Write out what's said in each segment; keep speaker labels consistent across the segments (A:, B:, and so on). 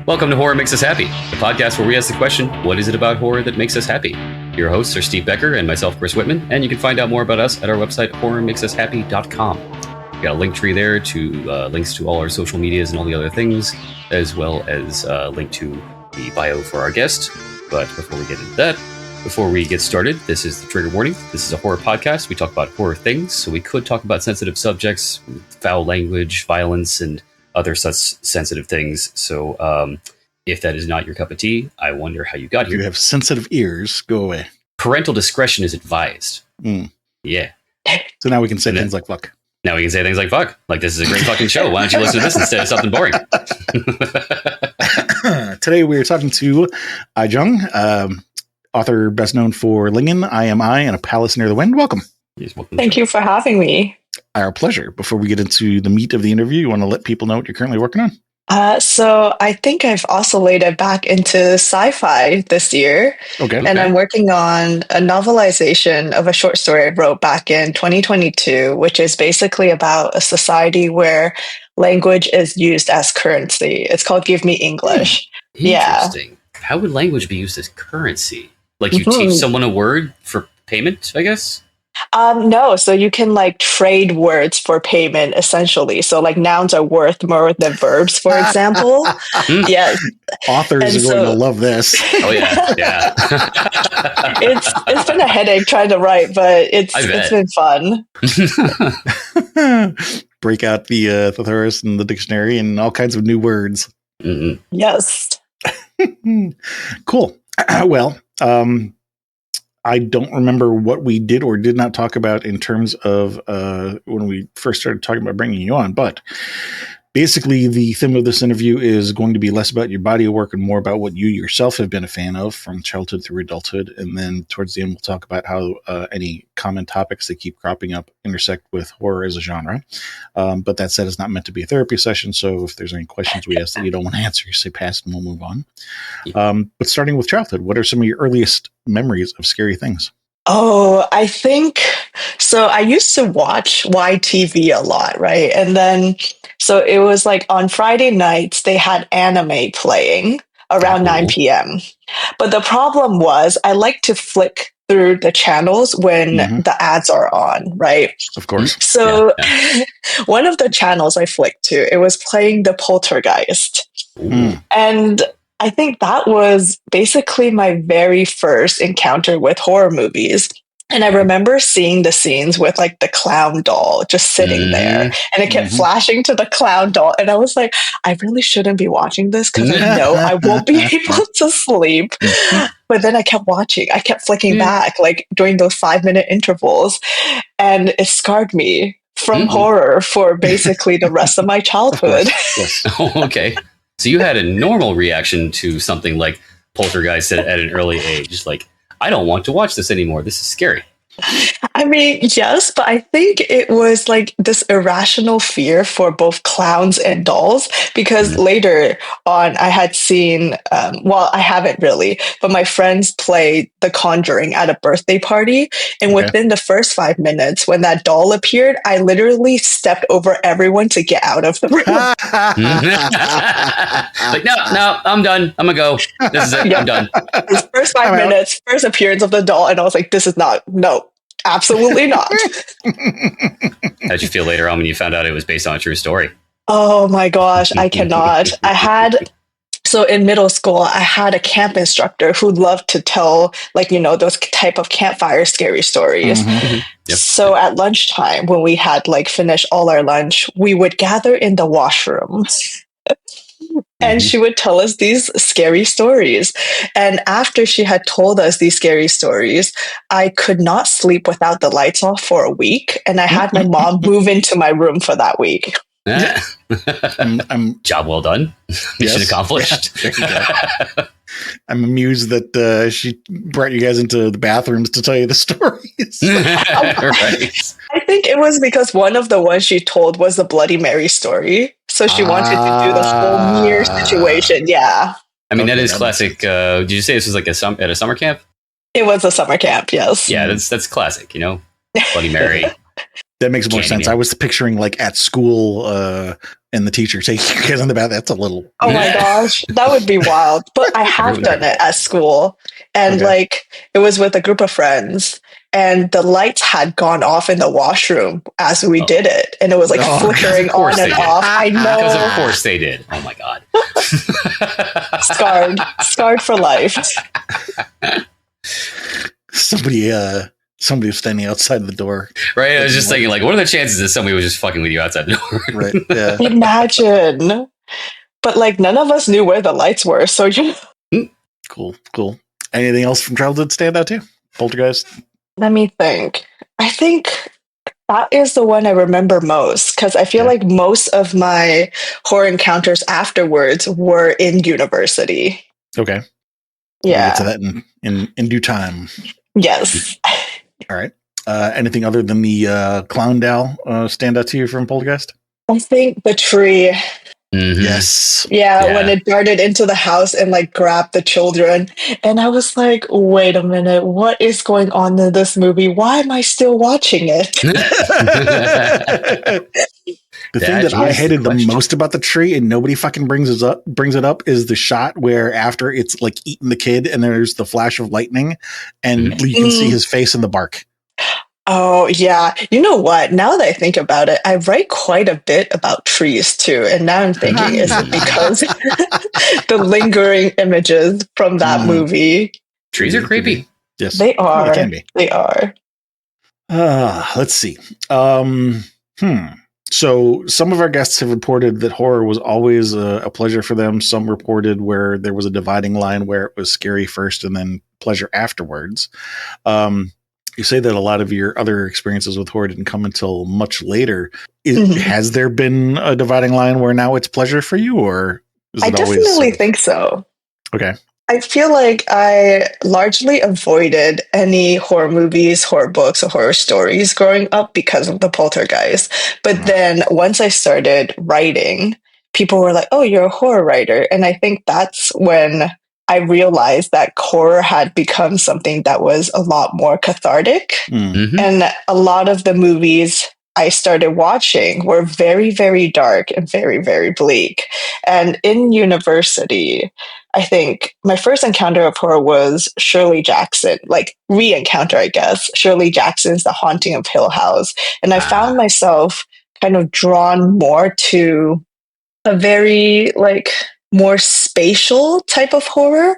A: Welcome to Horror Makes Us Happy, the podcast where we ask the question, what is it about horror that makes us happy? Your hosts are Steve Becker and myself, Chris Whitman, and you can find out more about us at our website, horrormakesushappy.com. We got a link tree there to links to all our social medias and all the other things, as well as a link to the bio for our guest. But before we get into that, before we get started, this is the trigger warning. This is a horror podcast. We talk about horror things, so we could talk about sensitive subjects, foul language, violence, and other such sensitive things. So if that is not your cup of tea, I wonder how you got here.
B: You have sensitive ears. Go away.
A: Parental discretion is advised. Yeah.
B: So now we can say things like fuck.
A: Now we can say things like fuck. Like, this is a great fucking show. Why don't you listen to this instead of something boring?
B: Today we are talking to Jiang, author best known for Linghun, I Am I, and A Palace Near the Wind. Welcome.
A: Yes, welcome.
C: Thank you for having me.
B: Our pleasure. Before we get into the meat of the interview, you want to let people know what you're currently working on?
C: So I think I've oscillated back into sci-fi this year.
B: Okay.
C: And I'm working on a novelization of a short story I wrote back in 2022, which is basically about a society where language is used as currency. It's called Give Me English.
A: Interesting. Yeah. How would language be used as currency? Like, you teach someone a word for payment, I guess?
C: No, so you can like trade words for payment essentially. So like nouns are worth more than verbs, for example. Yes.
B: Authors are going to love this.
A: Oh yeah, yeah.
C: It's been a headache trying to write, but it's been fun.
B: Break out the thesaurus and the dictionary and all kinds of new words.
A: Mm-hmm.
C: Yes.
B: Cool. Well, I don't remember what we did or did not talk about in terms of when we first started talking about bringing you on, but basically the theme of this interview is going to be less about your body of work and more about what you yourself have been a fan of from childhood through adulthood. And then towards the end, we'll talk about how any common topics that keep cropping up intersect with horror as a genre. But that said, it's not meant to be a therapy session. So if there's any questions we ask that you don't want to answer, you say pass and we'll move on. But starting with childhood, what are some of your earliest memories of scary things?
C: Oh, I think so. I used to watch YTV a lot, right? And then, so it was like on Friday nights, they had anime playing around 9 p.m. But the problem was I like to flick through the channels when the ads are on, right?
B: Of course.
C: So one of the channels I flicked to, it was playing The Poltergeist. And I think that was basically my very first encounter with horror movies. And I remember seeing the scenes with like the clown doll just sitting there, and it kept flashing to the clown doll. And I was like, I really shouldn't be watching this because I know I won't be able to sleep. But then I kept watching. I kept flicking back like during those 5-minute intervals. And it scarred me from horror for basically the rest of my childhood.
A: Yes. Oh, okay. So you had a normal reaction to something like Poltergeist at an early age. Like, I don't want to watch this anymore. This is scary.
C: I mean, yes, but I think it was like this irrational fear for both clowns and dolls because later on I had seen, well, I haven't really, but my friends played The Conjuring at a birthday party. And within the first 5 minutes, when that doll appeared, I literally stepped over everyone to get out of the room.
A: Like, no, I'm done. I'm going to go. This is it. I'm done.
C: First 5 minutes, first appearance of the doll. And I was like, this is not, no. Absolutely not.
A: How'd you feel later on when you found out it was based on a true story?
C: Oh my gosh, I cannot. So in middle school, I had a camp instructor who loved to tell, like, you know, those type of campfire scary stories. So at lunchtime, when we had like finished all our lunch, we would gather in the washroom. And she would tell us these scary stories. And after she had told us these scary stories, I could not sleep without the lights off for a week. And I had my mom move into my room for that week.
A: Job well done. Mission accomplished.
B: I'm amused that she brought you guys into the bathrooms to tell you the stories.
A: Right.
C: I think it was because one of the ones she told was the Bloody Mary story. So she wanted to do this whole mirror situation. Yeah.
A: I mean, that is classic. Did you say this was like at a summer camp?
C: It was a summer camp, yes.
A: Yeah, that's classic, you know? Bloody Mary.
B: That makes more sense.
A: Candyman.
B: I was picturing like at school and the teacher saying, "You guys in the bath." That's a little.
C: Oh my gosh, that would be wild. But I have done it at school. And like it was with a group of friends. And the lights had gone off in the washroom as we did it. And it was like flickering on and off. I know.
A: Because of course they did. Oh my God.
C: Scarred for life.
B: Somebody was standing outside the door.
A: Right. I was just thinking, like, what are the chances that somebody was just fucking with you outside the door?
B: Right. Yeah.
C: Imagine. But like none of us knew where the lights were. So
B: Cool. Anything else from childhood stand out too? Poltergeist?
C: Let me think. I think that is the one I remember most because I feel like most of my horror encounters afterwards were in university.
B: Okay.
C: Yeah.
B: We'll get to that in due time.
C: Yes.
B: All right. Anything other than the clown doll stand out to you from Poltergeist?
C: I think the tree.
A: Mm-hmm.
B: Yes.
C: Yeah, when it darted into the house and like grabbed the children. And I was like, wait a minute, what is going on in this movie? Why am I still watching it?
B: The thing that I hated the most about the tree, and nobody fucking brings it up, is the shot where after it's like eating the kid and there's the flash of lightning and you can see his face in the bark. Oh,
C: yeah. You know what? Now that I think about it, I write quite a bit about trees too. And now I'm thinking, is it because the lingering images from that movie?
A: Trees are creepy.
B: Yes.
C: They are.
B: Well, they can be.
C: They are.
B: Let's see. So some of our guests have reported that horror was always a pleasure for them. Some reported where there was a dividing line where it was scary first and then pleasure afterwards. You say that a lot of your other experiences with horror didn't come until much later. Has there been a dividing line where now it's pleasure for you, or is it always
C: definitely think so.
B: Okay.
C: I feel like I largely avoided any horror movies, horror books, or horror stories growing up because of the Poltergeist. But then once I started writing, people were like, "Oh, you're a horror writer," and I think that's when I realized that horror had become something that was a lot more cathartic.
B: Mm-hmm.
C: And a lot of the movies I started watching were very, very dark and very, very bleak. And in university, I think my first encounter of horror was Shirley Jackson, like re-encounter, I guess. Shirley Jackson's The Haunting of Hill House. And I found myself kind of drawn more to a very like more spatial type of horror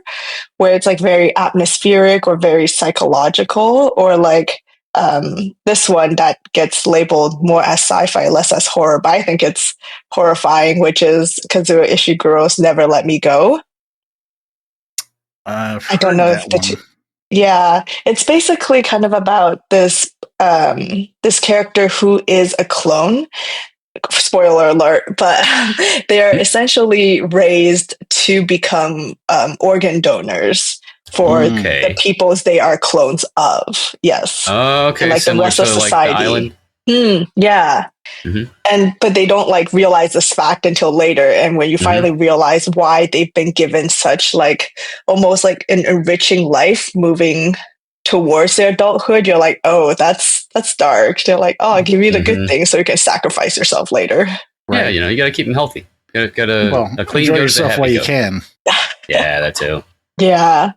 C: where it's like very atmospheric or very psychological, or like this one that gets labeled more as sci-fi, less as horror, but I think it's horrifying, which is Kazuo Ishiguro's Never Let Me Go.
B: I
C: don't know if it's basically kind of about this this character who is a clone. Spoiler alert, but they are essentially raised to become organ donors for the peoples they are clones of. Yes.
A: Okay.
C: And like the rest of society. Yeah. Mm-hmm. But they don't like realize this fact until later. And when you finally realize why they've been given such like almost like an enriching life moving towards their adulthood, you're like, oh, that's dark. They're like, oh, I'll give you the good things so you can sacrifice yourself later.
A: Right. Yeah, you got to keep them healthy. Got to a clean
B: enjoy
A: goes
B: yourself while you can.
A: Yeah, that too.
C: Yeah.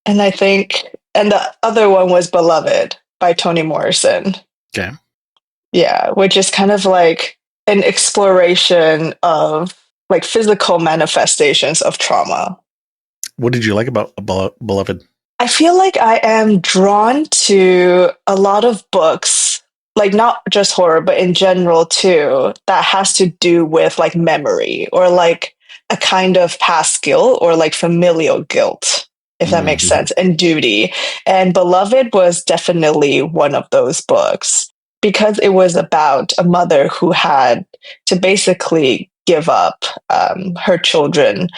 C: And I think, and the other one was Beloved by Toni Morrison.
B: Okay.
C: Yeah, which is kind of like an exploration of like physical manifestations of trauma.
B: What did you like about Beloved?
C: I feel like I am drawn to a lot of books, like not just horror, but in general too, that has to do with like memory or like a kind of past guilt or like familial guilt, if that makes sense, and duty. And Beloved was definitely one of those books because it was about a mother who had to basically give up her children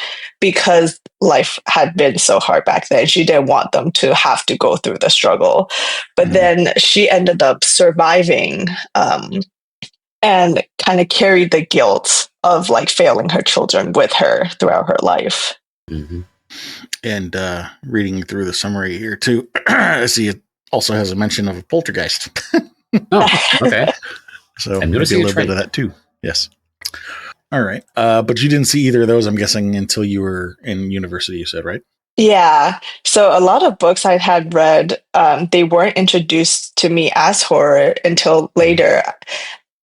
C: because life had been so hard back then. She didn't want them to have to go through the struggle. But then she ended up surviving and kind of carried the guilt of like failing her children with her throughout her life.
B: Mm-hmm. And reading through the summary here too, I see it also has a mention of a poltergeist.
A: Oh, okay.
B: So
A: I'm
B: maybe a
A: noticing a
B: little bit
A: trend.
B: of that too. Yes. All right. But you didn't see either of those, I'm guessing, until you were in university, you said, right?
C: Yeah. So a lot of books I had read, they weren't introduced to me as horror until later.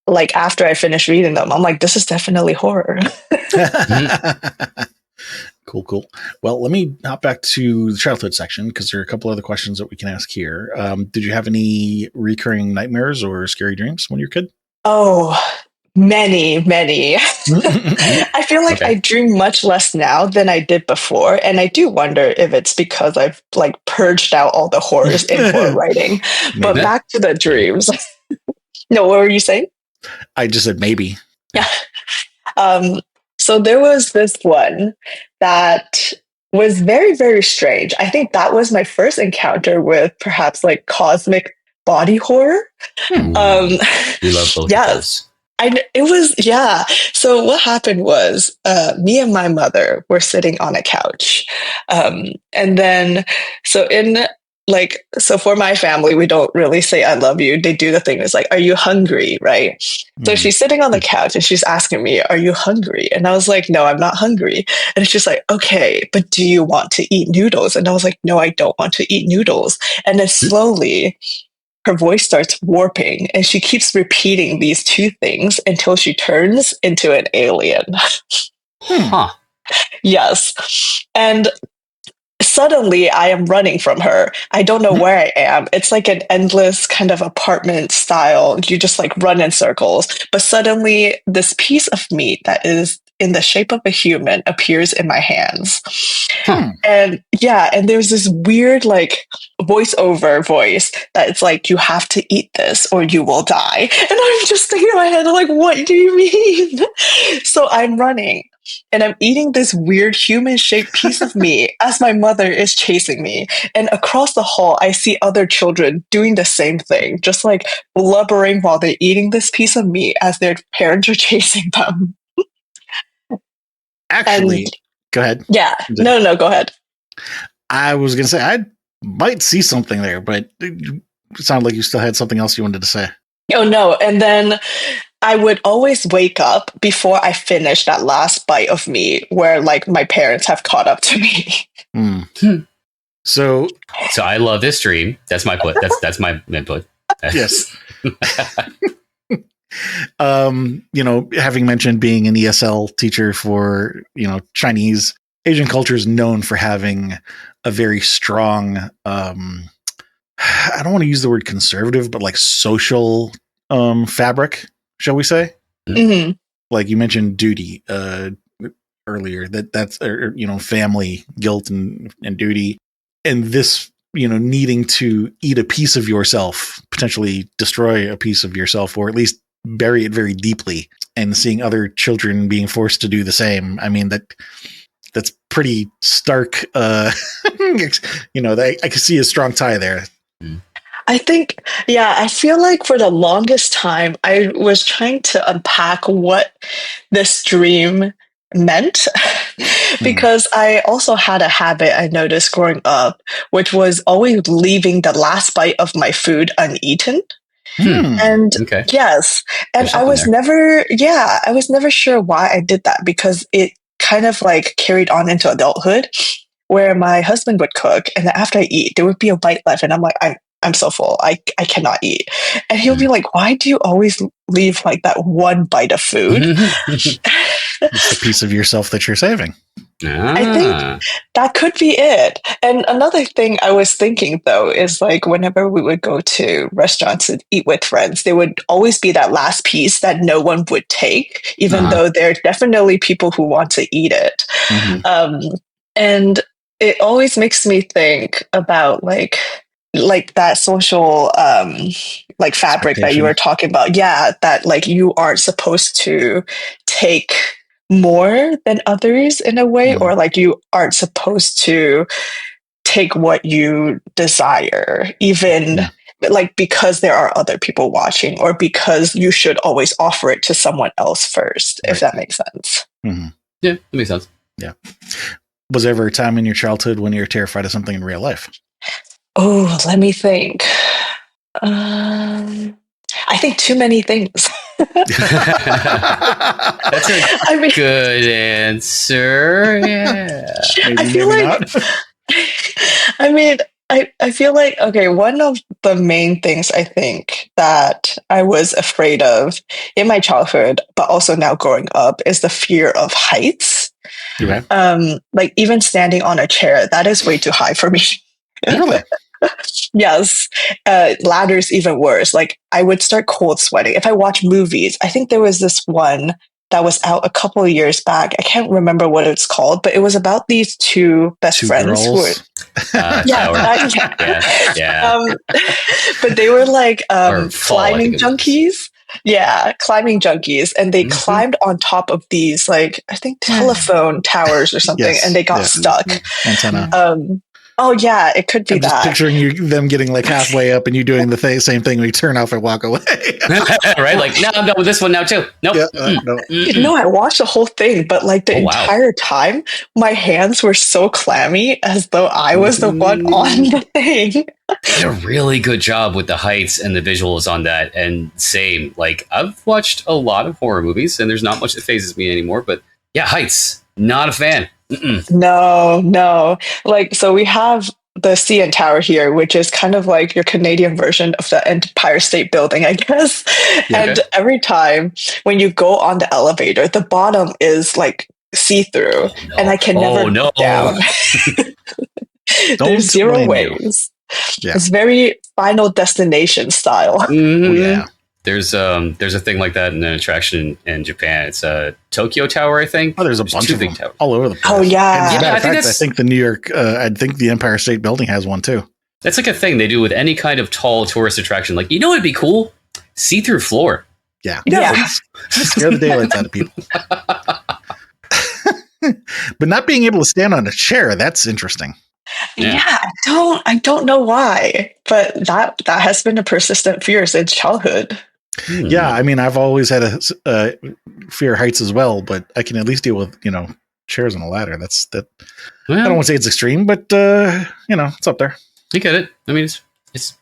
C: Like after I finished reading them, I'm like, this is definitely horror.
B: Cool. Well, let me hop back to the childhood section because there are a couple other questions that we can ask here. Did you have any recurring nightmares or scary dreams when you were a kid?
C: Oh, many, many. I feel like
A: Okay.
C: I dream much less now than I did before, and I do wonder if it's because I've like purged out all the horrors in horror writing. But
B: Maybe.
C: back to the dreams. No, what were you saying?
B: I just said maybe.
C: Yeah. Um, so there was this one that was very, very strange. I think that was my first encounter with perhaps like cosmic body horror. Um,
A: We love both of
C: yeah,
A: those.
C: it was, yeah. So what happened was, me and my mother were sitting on a couch. And then, so in so for my family, we don't really say I love you. They do the thing. It's like, are you hungry? Right. So
B: Hmm.
C: she's sitting on the couch and she's asking me, are you hungry? And I was like, no, I'm not hungry. And she's like, okay, but do you want to eat noodles? And I was like, no, I don't want to eat noodles. And then slowly, her voice starts warping and she keeps repeating these two things until she turns into an alien.
A: Huh.
C: Yes. And suddenly I am running from her. I don't know where I am. It's like an endless kind of apartment style. You just like run in circles. But suddenly this piece of meat that is in the shape of a human appears in my hands.
A: Huh.
C: And yeah, and there's this weird like voiceover voice that it's like, you have to eat this or you will die. And I'm just thinking in my head, I'm like, what do you mean? So I'm running and I'm eating this weird human shaped piece of meat as my mother is chasing me. And across the hall, I see other children doing the same thing, just like blubbering while they're eating this piece of meat as their parents are chasing them. And
B: Actually, go ahead.
C: yeah, no, go ahead.
B: I was going to say, I might see something there, but it sounded like you still had something else you wanted to say.
C: Oh no. And then I would always wake up before I finish that last bite of meat where like my parents have caught up to me.
B: So
A: I love this dream. That's my put. That's my input.
B: yes. Having mentioned being an ESL teacher for, Chinese, Asian culture is known for having a very strong, I don't want to use the word conservative, but like social fabric, shall we say?
C: Mm-hmm.
B: Like you mentioned duty earlier, that's family guilt and duty. And this, needing to eat a piece of yourself, potentially destroy a piece of yourself, or at least bury it very deeply, and seeing other children being forced to do the same. I mean, that's pretty stark. I can see a strong tie there.
C: I think, yeah, I feel like for the longest time, I was trying to unpack what this dream meant because I also had a habit I noticed growing up, which was always leaving the last bite of my food uneaten. And
A: Okay.
C: yes, and I was never sure why I did that because it kind of like carried on into adulthood where my husband would cook and then after I eat, there would be a bite left and I'm like, I'm so full. I cannot eat. And he'll be like, why do you always leave like that one bite of food?
B: It's the piece of yourself that you're saving.
C: I think that could be it. And another thing I was thinking though is like whenever we would go to restaurants and eat with friends, there would always be that last piece that no one would take, even though there are definitely people who want to eat it. And it always makes me think about like that social like fabric that you were talking about. Yeah, that like you aren't supposed to take more than others in a way, or like you aren't supposed to take what you desire, even like because there are other people watching, or because you should always offer it to someone else first, if that makes sense.
A: Yeah, that makes sense.
B: Yeah. Was there ever a time in your childhood when you were terrified of something in real life?
C: Oh, let me think. I think too many things.
A: That's a good answer. Yeah.
B: Maybe,
C: I feel
B: maybe
C: like,
B: not.
C: I mean, I feel like, okay, one of the main things I think that I was afraid of in my childhood, but also now growing up, is the fear of heights.
B: Okay.
C: Like even standing on a chair, that is way too high for me.
B: Really?
C: Yes. Ladders even worse. Like I would start cold sweating. If I watch movies, I think there was this one that was out a couple of years back. I can't remember what it's called, but it was about these two best
B: Two
C: friends who were,
B: girls.
C: yeah,
A: Yeah.
C: but they were like
A: Or fall, I
C: climbing
A: think it was.
C: junkies. Yeah, climbing junkies, and they
A: Mhm.
C: climbed on top of these, like I think telephone towers or something,
B: Yes,
C: and they got
B: yeah.
C: stuck.
B: Antenna.
C: Oh yeah, it could be
B: I'm just
C: that.
B: picturing them getting like halfway up and you doing the same thing when you turn off and walk away.
A: Right? Like, no, I'm done with this one now too. Nope.
B: Yeah, no.
C: No, I watched the whole thing, but like the
A: Oh, wow.
C: entire time, my hands were so clammy as though I was the one on the thing.
A: They did a really good job with the heights and the visuals on that. And same, like I've watched a lot of horror movies, and there's not much that phases me anymore. But yeah, heights, not a fan.
C: No. Like, so we have the CN Tower here, which is kind of like your Canadian version of the Empire State Building, I guess.
B: Yeah.
C: And every time when you go on the elevator, the bottom is like see-through,
A: No.
C: and I can never
A: no.
C: go down.
B: Don't
C: There's zero
B: blame
C: ways.
B: Yeah.
C: It's very Final Destination style.
A: Mhm.
B: Oh, yeah.
A: There's a thing like that in an attraction in Japan. It's a Tokyo Tower, I think.
B: Oh, there's a bunch
A: two
B: of
A: big
B: them
A: towers.
B: all over the place.
C: Oh, yeah.
B: And as a
A: Yeah,
B: matter
A: I
B: of
A: think
B: fact, I
A: that's-
B: think the New York, I think the Empire State Building has one too.
A: That's like a thing they do with any kind of tall tourist attraction. Like, you know, it'd be cool, see-through floor.
B: Yeah.
C: Yeah.
B: Scare the daylights out of people. But not being able to stand on a chair, that's interesting.
A: Yeah.
C: I don't know why, but that has been a persistent fear since childhood.
B: Yeah, I mean, I've always had a fear of heights as well, but I can at least deal with, chairs on a ladder. That's that.
A: Well,
B: I don't want to say it's extreme, but it's up there.
A: you get it. I mean, it's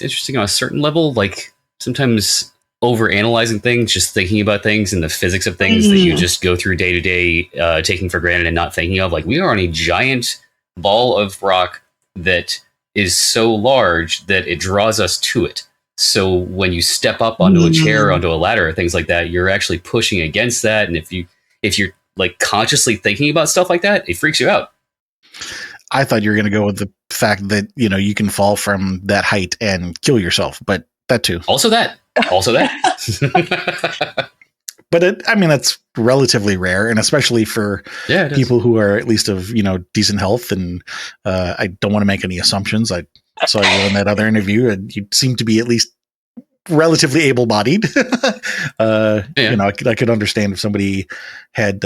A: interesting on a certain level. Like sometimes over analyzing things, just thinking about things and the physics of things that you just go through day to day, taking for granted and not thinking of. Like we are on a giant ball of rock that is so large that it draws us to it. So when you step up onto a chair, onto a ladder, or things like that, you're actually pushing against that. And if you're like consciously thinking about stuff like that, it freaks you out.
B: I thought you were going to go with the fact that, you can fall from that height and kill yourself, but that too.
A: Also that.
B: But that's relatively rare, and especially for people who are at least of, decent health. And I don't want to make any assumptions. I saw you in that other interview, and you seem to be at least relatively able-bodied. I could understand if somebody had,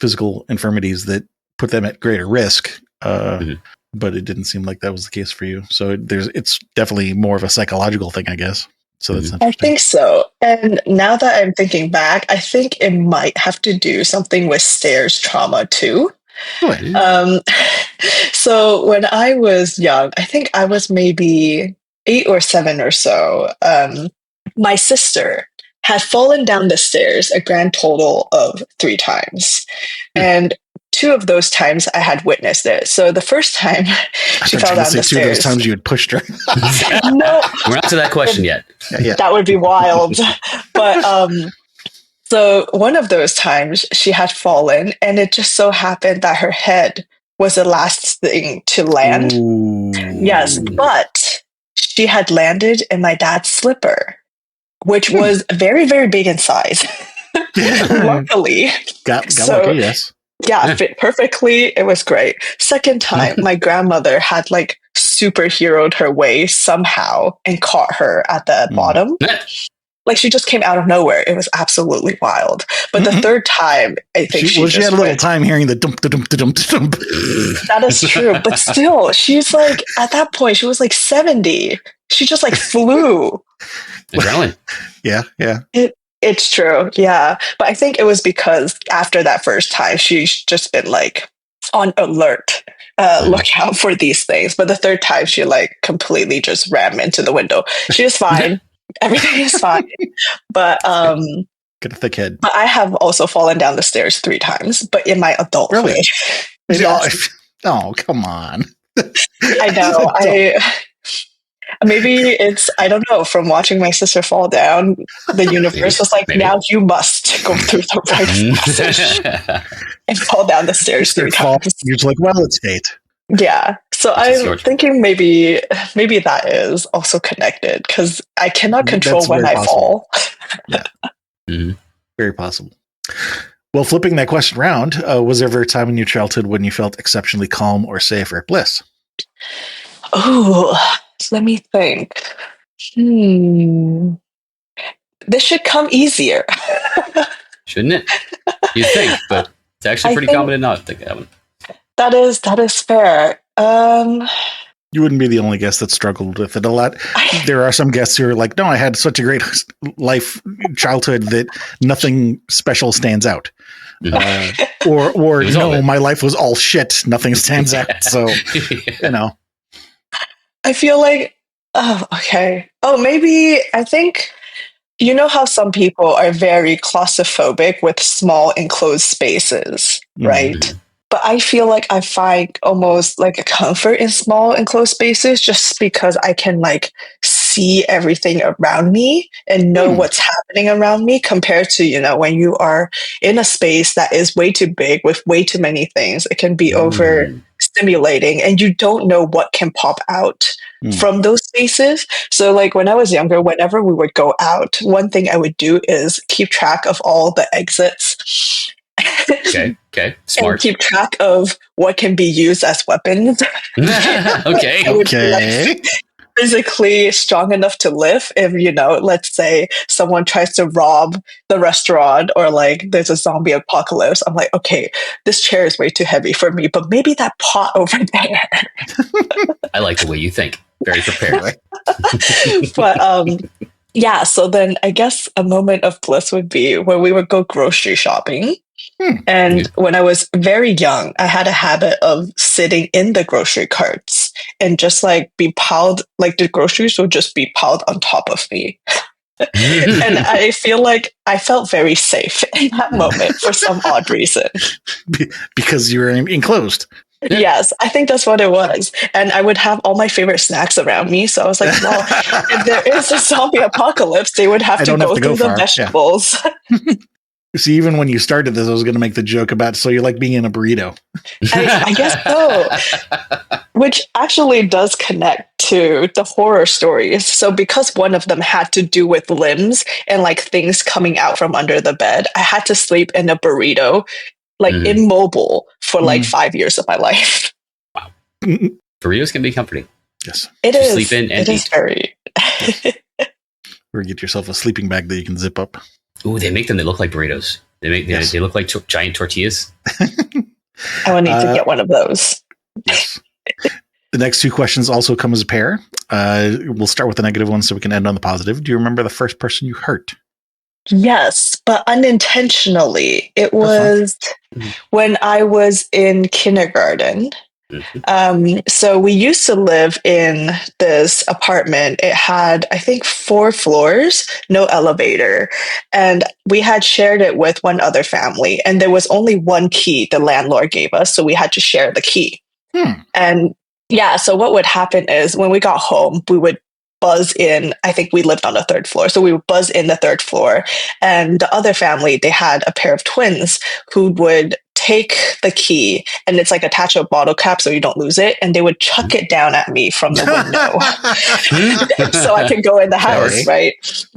B: physical infirmities that put them at greater risk. But it didn't seem like that was the case for you. So it's definitely more of a psychological thing, I guess. So that's interesting.
C: I think so. And now that I'm thinking back, I think it might have to do something with stairs trauma too. So when I was young, I think I was maybe 8 or 7 or so, my sister had fallen down the stairs a grand total of 3 times. And 2 of those times I had witnessed it. So the first time she fell down the stairs.
B: 2 of those times you had pushed her.
C: No,
A: we're not to that question yet.
B: Yeah.
C: That would be wild. But so one of those times she had fallen, and it just so happened that her head was the last thing to land.
B: Ooh.
C: Yes, but she had landed in my dad's slipper, which was very, very big in size. Luckily.
B: Got lucky, yes.
C: Yeah, fit perfectly. It was great. Second time, my grandmother had like superheroed her way somehow and caught her at the bottom. Like she just came out of nowhere. It was absolutely wild. But the third time, I think she
B: had a little time hearing the dump, dump, dump, dump.
C: That is true. But still, she's like, at that point, she was like 70. She just like flew.
A: Adrenaline.
B: Yeah.
C: It's true. Yeah. But I think it was because after that first time, she's just been like on alert, look out for these things. But the third time, she like completely just rammed into the window. She was fine. Everything is fine. But
B: Get a thick head.
C: but I have also fallen down the stairs 3 times, but in my adulthood.
B: Really?
C: Yes.
B: Oh, come on.
C: I know. Maybe it's, I don't know, from watching my sister fall down, the universe was like, now you must go through the right passage and fall down the stairs 3 times.
B: You're just like, well, it's fate.
C: Yeah. So I'm thinking maybe that is also connected because I cannot control
B: That's
C: when
B: very
C: I
B: possible.
C: fall.
B: Yeah. Very possible. Well, flipping that question around, was there ever a time in your childhood when you felt exceptionally calm or safe or at bliss?
C: Oh, let me think. This should come easier.
A: Shouldn't it? You'd think, but it's actually pretty common to not think that one.
C: That is fair.
B: You wouldn't be the only guest that struggled with it a lot. There are some guests who are like, no, I had such a great childhood that nothing special stands out. Or no, my life was all shit. Nothing stands out. So, you know.
C: I feel like, oh, okay. Oh, maybe, I think, you know how some people are very claustrophobic with small enclosed spaces, right?
A: Mm-hmm.
C: But I feel like I find almost like a comfort in small enclosed spaces just because I can like see everything around me and know what's happening around me compared to, you know, when you are in a space that is way too big with way too many things. It can be overstimulating and you don't know what can pop out from those spaces. So like when I was younger, whenever we would go out, one thing I would do is keep track of all the exits.
A: Okay. Smart.
C: And keep track of what can be used as weapons.
A: Okay.
C: Physically strong enough to lift if, you know, let's say someone tries to rob the restaurant or like there's a zombie apocalypse. I'm like, okay, this chair is way too heavy for me, but maybe that pot over there.
A: I like the way you think. Very prepared.
C: But yeah, so then I guess a moment of bliss would be when we would go grocery shopping. And when I was very young, I had a habit of sitting in the grocery carts and just like be piled, like the groceries would just be piled on top of me. And I feel like I felt very safe in that moment for some odd reason.
B: Because you were enclosed.
C: Yes, I think that's what it was. And I would have all my favorite snacks around me. So I was like, well, if there is a zombie apocalypse, they would have to go through the vegetables. Yeah.
B: See, even when you started this, I was going to make the joke about, so you like being in a burrito.
C: I guess so. Which actually does connect to the horror stories. So because one of them had to do with limbs and like things coming out from under the bed, I had to sleep in a burrito, like immobile for like 5 years of my life.
A: Wow. Burritos can be comforting.
B: Yes.
C: It is.
A: Sleep in and eat.
C: Very.
B: Or get yourself a sleeping bag that you can zip up.
A: Ooh, they make them. They look like burritos. They look like giant tortillas.
C: I will need to get one of those.
B: Yes. The next 2 questions also come as a pair. We'll start with the negative one so we can end on the positive. Do you remember the first person you hurt?
C: Yes, but unintentionally. It was when I was in kindergarten. So we used to live in this apartment. It had, I think, 4 floors, no elevator. And we had shared it with one other family. And there was only one key the landlord gave us. So we had to share the key. And yeah, so what would happen is when we got home, we would buzz in. I think we lived on the 3rd floor. So we would buzz in the 3rd floor. And the other family, they had a pair of twins who would take the key and it's like attached to a bottle cap so you don't lose it, and they would chuck it down at me from the window so I could go in the house. Right?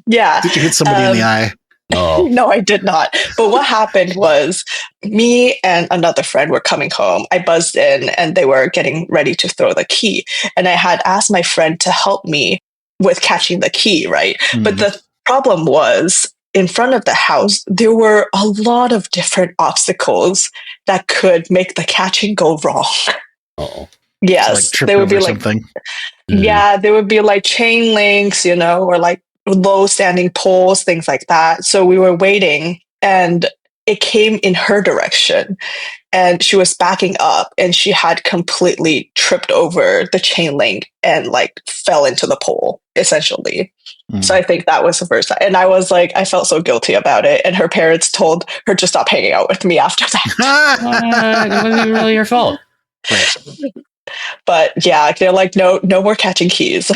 C: Yeah.
B: Did you hit somebody in the eye?
C: No, I did not. But what happened was me and another friend were coming home. I buzzed in and they were getting ready to throw the key, and I had asked my friend to help me with catching the key, right? But the problem was, in front of the house, there were a lot of different obstacles that could make the catching go wrong. Yes,
B: so like there would be like something.
C: Yeah, there would be like chain links, you know, or like low standing poles, things like that. So we were waiting, and it came in her direction. And she was backing up and she had completely tripped over the chain link and like fell into the pole, essentially. So I think that was the first time. And I was like, I felt so guilty about it. And her parents told her to stop hanging out with me after that.
A: It wasn't even really your fault.
B: Right.
C: But yeah, they're like, no more catching keys.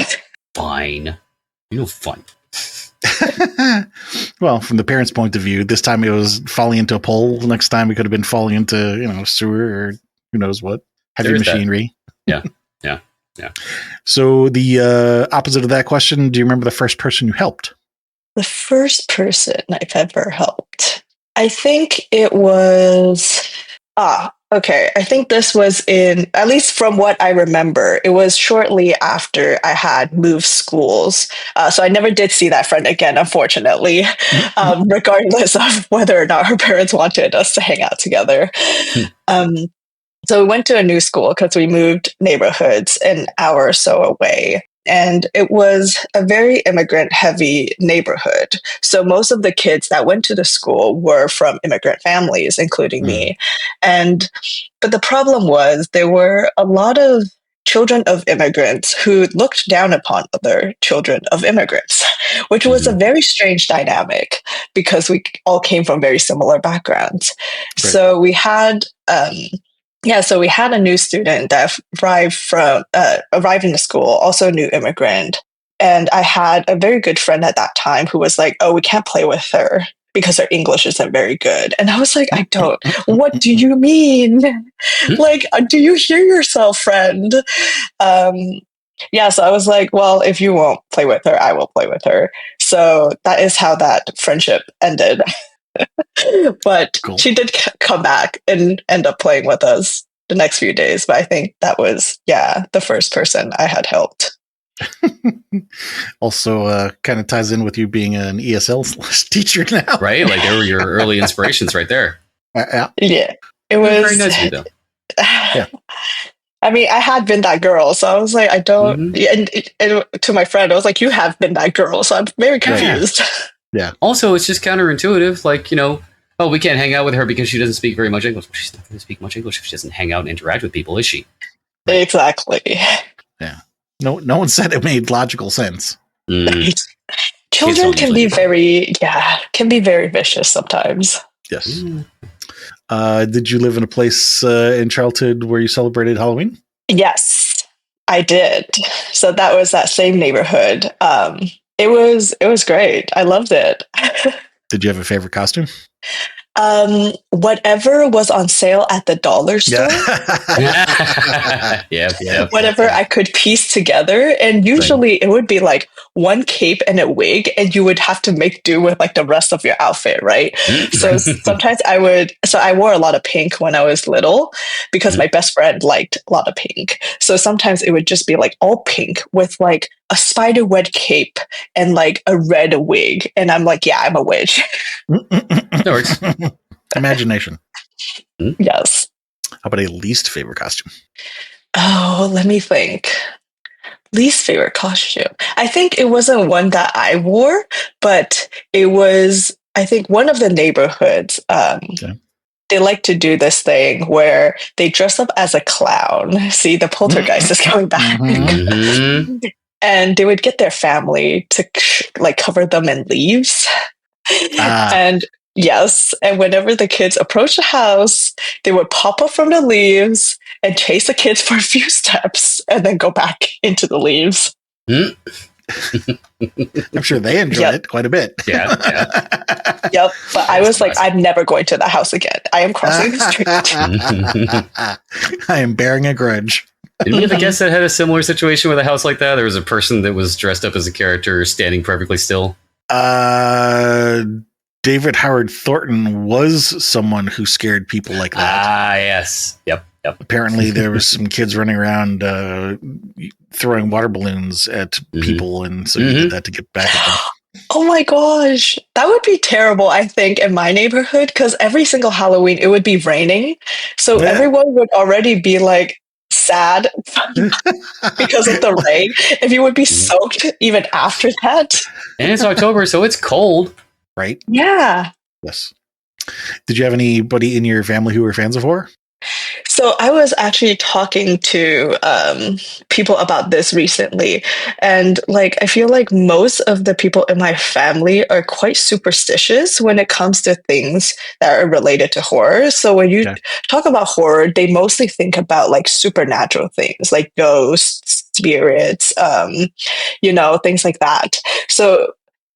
A: Fine. Fun.
B: Well, from the parents' point of view, this time it was falling into a pole. Next time it could have been falling into, sewer or who knows what. Heavy machinery.
A: Yeah.
B: So the opposite of that question, do you remember the first person you helped?
C: The first person I've ever helped. I think it was... okay. I think this was at least from what I remember, it was shortly after I had moved schools. So I never did see that friend again, unfortunately, regardless of whether or not her parents wanted us to hang out together. So we went to a new school because we moved neighborhoods an hour or so away. And it was a very immigrant heavy neighborhood. So most of the kids that went to the school were from immigrant families, including me. But the problem was there were a lot of children of immigrants who looked down upon other children of immigrants, which was a very strange dynamic because we all came from very similar backgrounds. Right. So we had... so we had a new student that arrived in the school, also a new immigrant. And I had a very good friend at that time who was like, oh, we can't play with her because her English isn't very good. And I was like, I don't, what do you mean? Like, do you hear yourself, friend? So I was like, well, if you won't play with her, I will play with her. So that is how that friendship ended. But cool. She did come back and end up playing with us the next few days. But I think that was, the first person I had helped.
B: Also, kind of ties in with you being an ESL teacher now.
A: Right? Like they were your early inspirations right there.
C: Yeah. It was
A: very nice of you, though.
B: Yeah.
C: I mean, I had been that girl, so I was like, I don't. And to my friend, I was like, you have been that girl, so I'm very confused.
B: Yeah.
A: Also, it's just counterintuitive. Like, we can't hang out with her because she doesn't speak very much English. Well, she's not going to speak much English if she doesn't hang out and interact with people, is she?
C: Exactly.
B: Yeah. No one said it made logical sense.
C: Children can be very vicious sometimes.
B: Yes. Did you live in a place in childhood where you celebrated Halloween?
C: Yes, I did. So that was that same neighborhood. It was great. I loved it.
B: Did you have a favorite costume?
C: Whatever was on sale at the dollar store. Whatever I could piece together. And usually it would be like one cape and a wig, and you would have to make do with like the rest of your outfit, right? So sometimes I wore a lot of pink when I was little because my best friend liked a lot of pink. So sometimes it would just be like all pink with like a spider web cape and like a red wig. And I'm like, I'm a witch.
A: That works.
B: Imagination.
C: Yes.
B: How about a least favorite costume?
C: Oh, let me think. Least favorite costume. I think it wasn't one that I wore, but it was, I think, one of the neighborhoods. They like to do this thing where they dress up as a clown. See, the poltergeist is coming back. And they would get their family to like cover them in leaves. And yes, and whenever the kids approach the house, they would pop up from the leaves and chase the kids for a few steps and then go back into the leaves.
B: I'm sure they enjoyed it quite a bit.
A: Yeah.
C: Yep. But I was like, I'm never going to that house again. I am crossing the
B: street. I am bearing a grudge.
A: Did we have a guest that had a similar situation with a house like that? There was a person that was dressed up as a character standing perfectly still.
B: David Howard Thornton was someone who scared people like that.
A: Yes. Yep.
B: Apparently there was some kids running around throwing water balloons at people, and so he did that to get back at them.
C: Oh my gosh. That would be terrible, I think, in my neighborhood, because every single Halloween it would be raining. So everyone would already be like sad because of the rain. If you would be soaked even after that.
A: And it's October, so it's cold.
B: Right?
C: Yeah.
B: Yes. Did you have anybody in your family who were fans of horror?
C: So I was actually talking to people about this recently, and like I feel like most of the people in my family are quite superstitious when it comes to things that are related to horror. So when you talk about horror, they mostly think about like supernatural things, like ghosts, spirits, things like that. So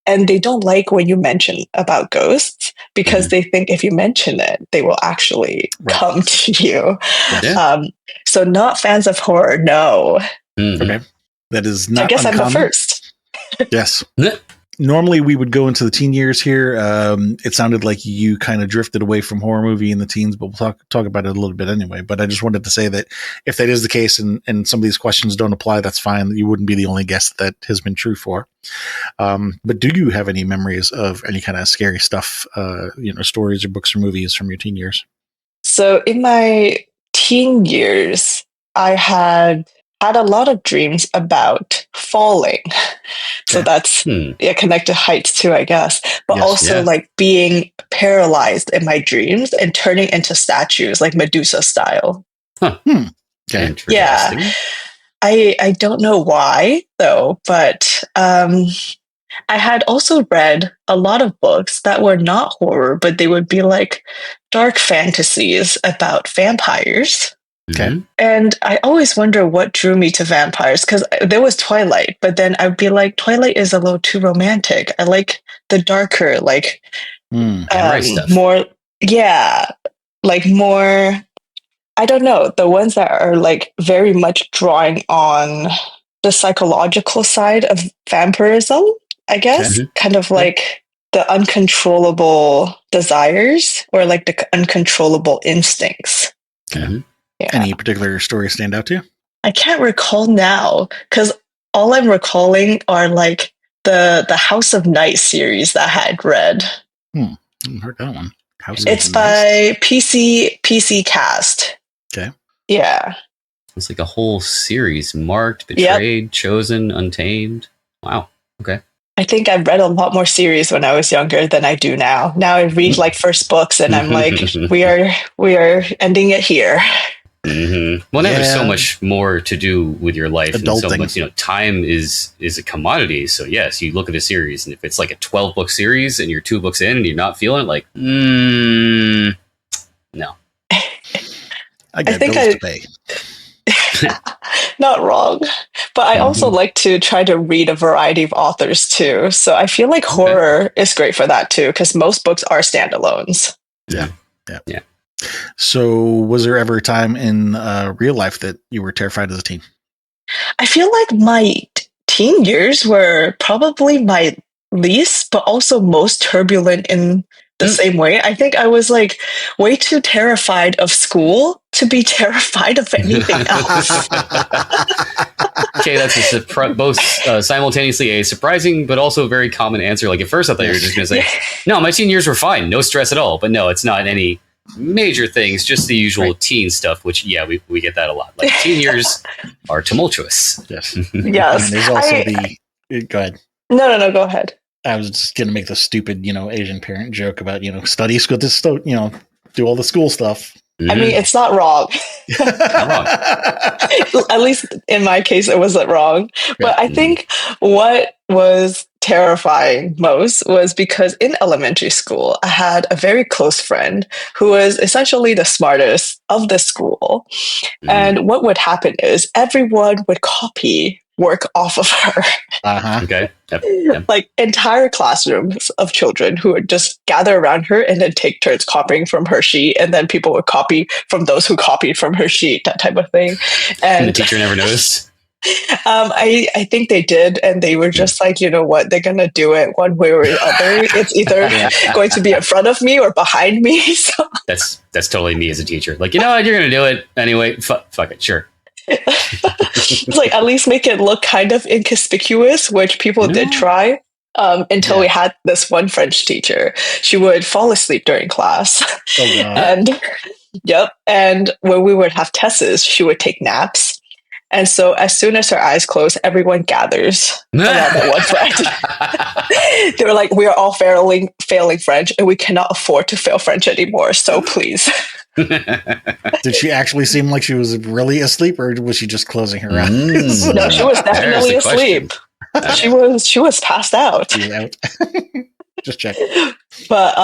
C: and they don't like when you mention about ghosts because they think if you mention it, they will actually come to you.
B: Yeah.
C: So not fans of horror, no.
B: Okay. That is not
C: I guess
B: uncommon.
C: I'm the first.
B: Yes. Normally we would go into the teen years here. It sounded like you kind of drifted away from horror movie in the teens, but we'll talk about it a little bit anyway. But I just wanted to say that if that is the case and some of these questions don't apply, that's fine. You wouldn't be the only guest that has been true for. But do you have any memories of any kind of scary stuff, stories or books or movies from your teen years?
C: So in my teen years, I had a lot of dreams about falling. So that's connected to heights too, I guess. But also like being paralyzed in my dreams and turning into statues, like Medusa style.
A: Huh.
B: Okay.
C: Yeah. I don't know why though, but I had also read a lot of books that were not horror, but they would be like dark fantasies about vampires.
B: Okay.
C: And I always wonder what drew me to vampires because there was Twilight, but then I'd be like, Twilight is a little too romantic. I like the darker, like
A: stuff.
C: more, like more. I don't know, the ones that are like very much drawing on the psychological side of vampirism, I guess, kind of like the uncontrollable desires or like the uncontrollable instincts.
B: Okay. Yeah. Any particular stories stand out to you?
C: I can't recall now because all I'm recalling are like the House of Night series that I had read.
B: I haven't heard that one.
C: It's by PC Cast.
B: Okay.
C: Yeah.
A: It's like a whole series: Marked, Betrayed, Chosen, Untamed. Wow. Okay.
C: I think I read a lot more series when I was younger than I do now. Now I read like first books and I'm like, we are ending it here.
A: Well, now there's so much more to do with your life.
B: Adulting.
A: And so much, time is a commodity. So yes, you look at a series, and if it's like a 12-book series and you're 2 books in and you're not feeling it, like, no.
B: I got bills to pay.
C: Not wrong. But I also like to try to read a variety of authors too. So I feel like horror is great for that too, because most books are standalones.
B: Yeah. So was there ever a time in real life that you were terrified as a teen?
C: I feel like my teen years were probably my least, but also most turbulent in the same way. I think I was like way too terrified of school to be terrified of anything else.
A: Okay, that's both simultaneously a surprising but also very common answer. Like at first I thought you were just going to say, no, my teen years were fine, no stress at all. But no, it's not any major things, just the usual teen stuff, which, we get that a lot. Like teen years are tumultuous.
B: Yes.
C: Yes.
B: And there's also go ahead.
C: No, go ahead.
B: I was just going to make the stupid, Asian parent joke about, study school, do all the school stuff.
C: I mean, it's not wrong.
A: Not wrong.
C: At least in my case, it wasn't wrong. But I think what was terrifying most was because in elementary school, I had a very close friend who was essentially the smartest of the school. And what would happen is everyone would copy work off of her.
A: Okay. Yep.
C: Like entire classrooms of children who would just gather around her and then take turns copying from her sheet, and then people would copy from those who copied from her sheet, that type of thing. And
A: the teacher never noticed.
C: I think they did, and they were just like, you know what, they're gonna do it one way or the other. It's either going to be in front of me or behind me. So
A: that's totally me as a teacher. Like, you know what, you're gonna do it anyway. Fuck it, sure.
C: It's like at least make it look kind of inconspicuous, which people did try until we had this one French teacher. She would fall asleep during class.
B: Oh, God.
C: And when we would have tests, she would take naps. And so as soon as her eyes close, everyone gathers around that one friend. They were like, we are all failing French and we cannot afford to fail French anymore. So please.
B: Did she actually seem like she was really asleep, or was she just closing her eyes?
C: No, she was definitely asleep. She was passed out.
B: She was out. Just check.
C: But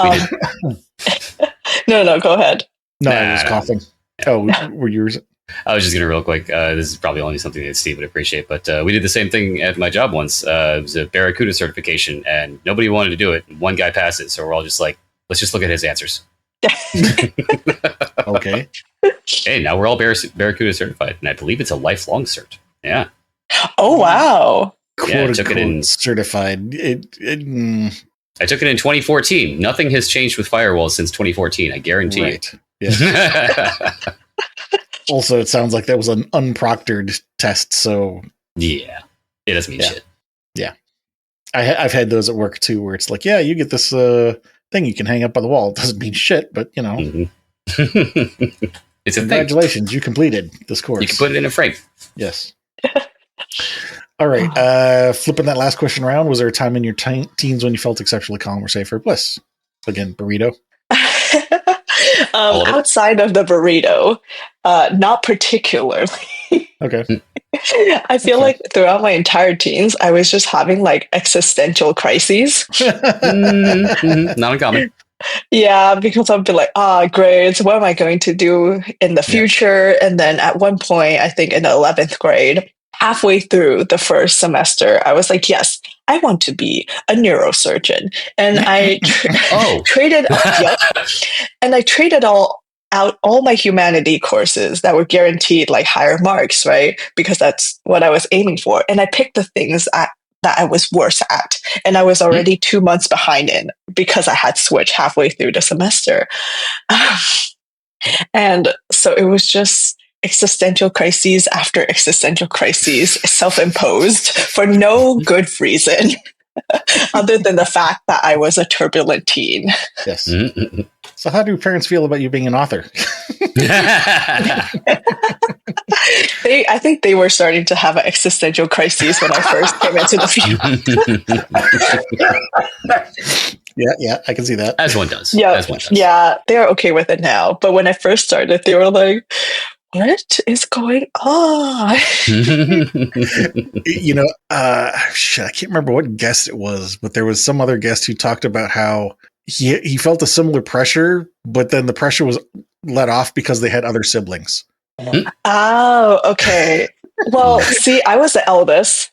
C: no, go ahead.
B: No, I was coughing. Oh, were yours?
A: I was just going to real quick. This is probably only something that Steve would appreciate, but we did the same thing at my job once. It was a Barracuda certification, and nobody wanted to do it. One guy passed it, so we're all just like, let's just look at his answers.
B: Okay.
A: Hey, now we're all Barracuda certified, and I believe it's a lifelong cert. Yeah.
C: Oh, wow.
A: Yeah, I took it in
B: certified.
A: I took it in 2014. Nothing has changed with firewalls since 2014. I guarantee
B: right. Yeah. Also, it sounds like that was an unproctored test, so
A: yeah, it doesn't mean shit.
B: Yeah, I've had those at work too, where it's like, yeah, you get this thing you can hang up on the wall. It doesn't mean shit, but you know,
A: it's a
B: congratulations, you completed this course.
A: You can put it in a frame.
B: Yes. All right. Flipping that last question around, was there a time in your teens when you felt exceptionally calm or safe or bliss? Again, burrito.
C: Outside of the burrito, not particularly.
B: Okay.
C: I feel like throughout my entire teens, I was just having like existential crises.
A: Not uncommon.
C: Yeah, because I'd be like, grades, what am I going to do in the future? And then at one point, I think in the 11th grade, halfway through the first semester, I was like, yes, I want to be a neurosurgeon. And I traded out all my humanity courses that were guaranteed like higher marks, right? Because that's what I was aiming for. And I picked the things that I was worse at. And I was already 2 months behind in because I had switched halfway through the semester. And so it was just existential crises after existential crises, self-imposed for no good reason other than the fact that I was a turbulent teen.
B: Yes. So how do parents feel about you being an author?
C: I think they were starting to have an existential crisis when I first came into the field.
B: Yeah, I can see that.
A: As one does.
C: Yeah, they're okay with it now. But when I first started, they were like, what is going on?
B: You know, I can't remember what guest it was, but there was some other guest who talked about how he felt a similar pressure, but then the pressure was let off because they had other siblings.
C: Oh, okay. Well, see, I was the eldest.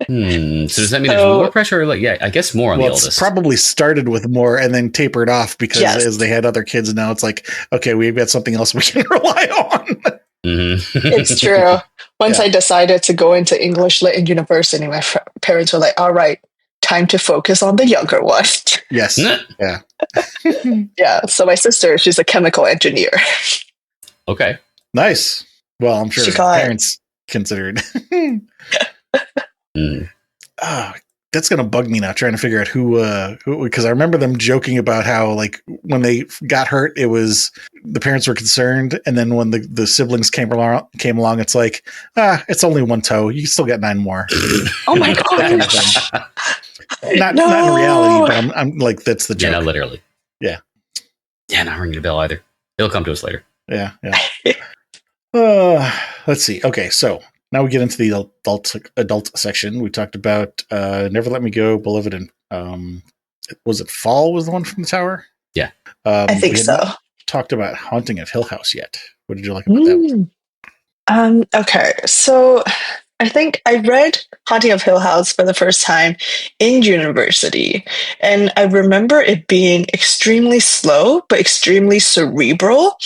A: So does that mean there's more pressure? Like, yeah, I guess more on the eldest.
B: It's probably started with more and then tapered off because as they had other kids, and now it's like, okay, we've got something else we can rely on.
C: It's true. Once I decided to go into English Lit in university, my parents were like, all right, time to focus on the younger one.
B: Yes. Yeah.
C: Yeah. So my sister, she's a chemical engineer.
A: Okay.
B: Nice. Well, I'm sure parents considered. That's gonna bug me now, trying to figure out who because I remember them joking about how like when they got hurt, it was the parents were concerned, and then when the siblings came along, it's like, it's only one toe, you still got 9 more.
C: Oh my gosh.
B: Not in reality, but I'm like, that's the joke.
A: Yeah, not literally.
B: Yeah,
A: not ringing a bell either. It'll come to us later.
B: Yeah. Let's see. Okay, so now we get into the adult section. We talked about Never Let Me Go, Beloved, and was it Fall was the one from the tower?
A: Yeah.
C: I think so.
B: Talked about Haunting of Hill House yet. What did you like about that one?
C: Okay, so I think I read Haunting of Hill House for the first time in university, and I remember it being extremely slow but extremely cerebral,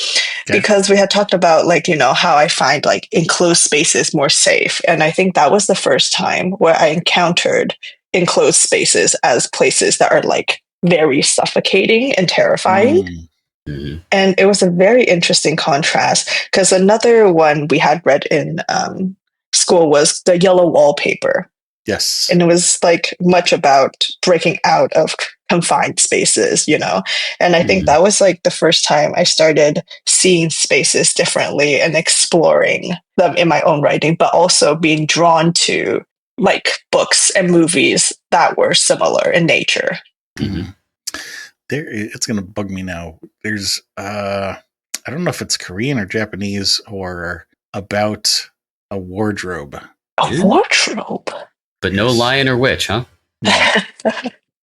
C: because we had talked about like, how I find like enclosed spaces more safe, and I think that was the first time where I encountered enclosed spaces as places that are like very suffocating and terrifying. And it was a very interesting contrast, because another one we had read in school was The Yellow Wallpaper.
B: Yes.
C: And it was like much about breaking out of confined spaces, And I think that was like the first time I started seeing spaces differently and exploring them in my own writing, but also being drawn to like books and movies that were similar in nature.
B: Mm-hmm. It's going to bug me now. There's, I don't know if it's Korean or Japanese horror about a wardrobe.
C: A wardrobe?
A: But no lion or witch, huh?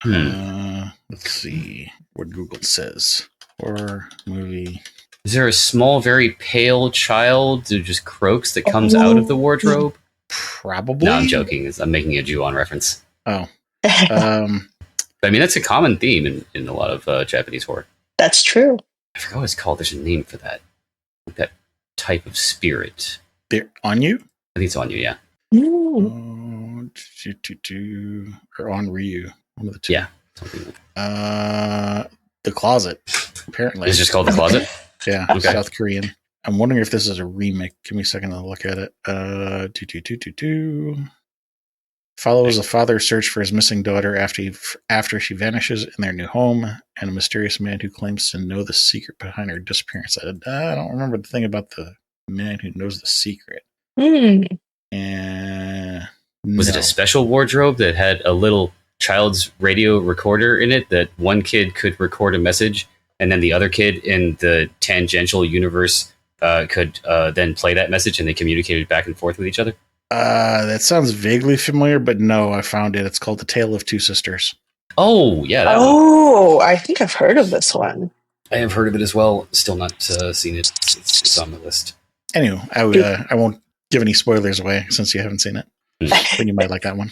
B: Let's see what Google says. Horror movie.
A: Is there a small, very pale child who just croaks that comes out of the wardrobe?
B: Probably.
A: No, I'm joking. I'm making a Ju-on reference.
B: Oh.
A: I mean, that's a common theme in a lot of Japanese horror.
C: That's true.
A: I forgot what it's called. There's a name for that. Like that type of spirit.
B: They're on you?
A: I think it's on you, yeah.
B: Or on Ryu. One of the two.
A: Yeah. Something like
B: The Closet, apparently.
A: It's just called The Closet?
B: Yeah,
A: Okay.
B: South Korean. I'm wondering if this is a remake. Give me a second to look at it. Follows a father's search for his missing daughter after she vanishes in their new home, and a mysterious man who claims to know the secret behind her disappearance. I don't remember the thing about the man who knows the secret. And
A: Was it a special wardrobe that had a little child's radio recorder in it that one kid could record a message, and then the other kid in the tangential universe could then play that message, and they communicated back and forth with each other?
B: That sounds vaguely familiar, but no, I found it. It's called The Tale of Two Sisters.
A: Oh, yeah.
C: I think I've heard of this one.
A: I have heard of it as well. Still not seen it. It's on the list.
B: Anyway, I won't give any spoilers away since you haven't seen it. But you might like that one.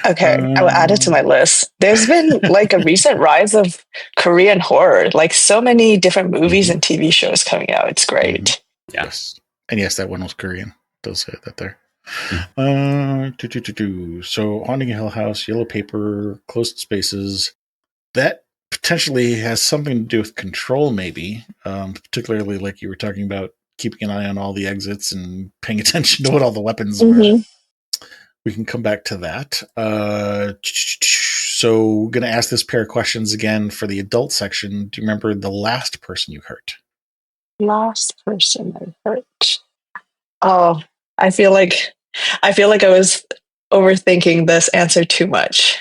C: Okay, I will add it to my list. There's been like a recent rise of Korean horror, like so many different movies and TV shows coming out. It's great.
A: Yeah.
B: Yes. And yes, that one was Korean. It does say that there. So Haunting Hill House, Yellow Paper, Closed Spaces. That potentially has something to do with control, maybe. Particularly like you were talking about keeping an eye on all the exits and paying attention to what all the weapons were. We can come back to that. So we're going to ask this pair of questions again for the adult section. Do you remember the last person you hurt?
C: Last person I hurt. Oh, I feel like I was overthinking this answer too much.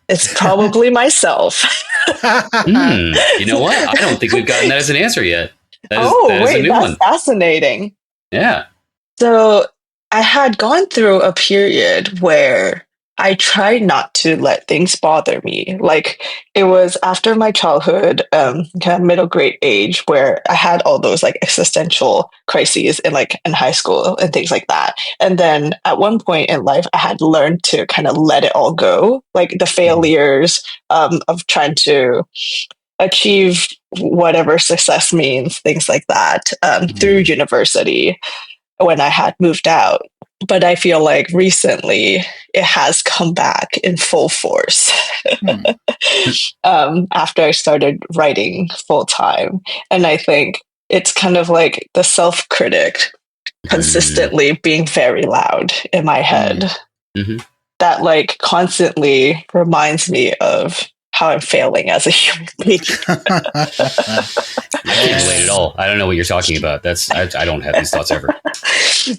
C: It's probably myself.
A: You know what? I don't think we've gotten that as an answer yet. That is a new
C: that's
A: one.
C: Fascinating.
A: Yeah.
C: So I had gone through a period where I tried not to let things bother me. Like it was after my childhood, kind of middle grade age, where I had all those like existential crises in high school and things like that. And then at one point in life, I had learned to kind of let it all go, like the failures of trying to achieve whatever success means, things like that, through university when I had moved out. But I feel like recently it has come back in full force after I started writing full time. And I think it's kind of like the self-critic consistently being very loud in my head that like constantly reminds me of how I'm failing as a human being.
A: I can't relate at all. I don't know what you're talking about. I don't have these thoughts ever.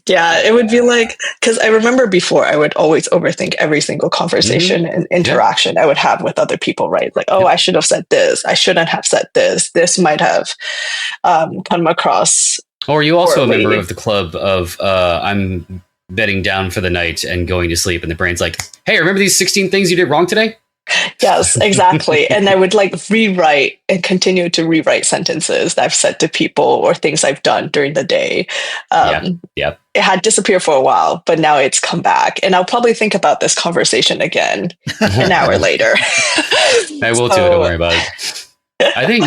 C: Yeah, it would be like, because I remember before I would always overthink every single conversation and interaction I would have with other people, right? Like, I should have said this. I shouldn't have said this. This might have come across.
A: Or are you also
C: poorly.
A: a member of the club of I'm bedding down for the night and going to sleep, and the brain's like, hey, remember these 16 things you did wrong today?
C: Yes, exactly. And I would like rewrite and continue to rewrite sentences that I've said to people or things I've done during the day. It had disappeared for a while, but now it's come back. And I'll probably think about this conversation again an hour later.
A: I will too. Don't worry about it. I think,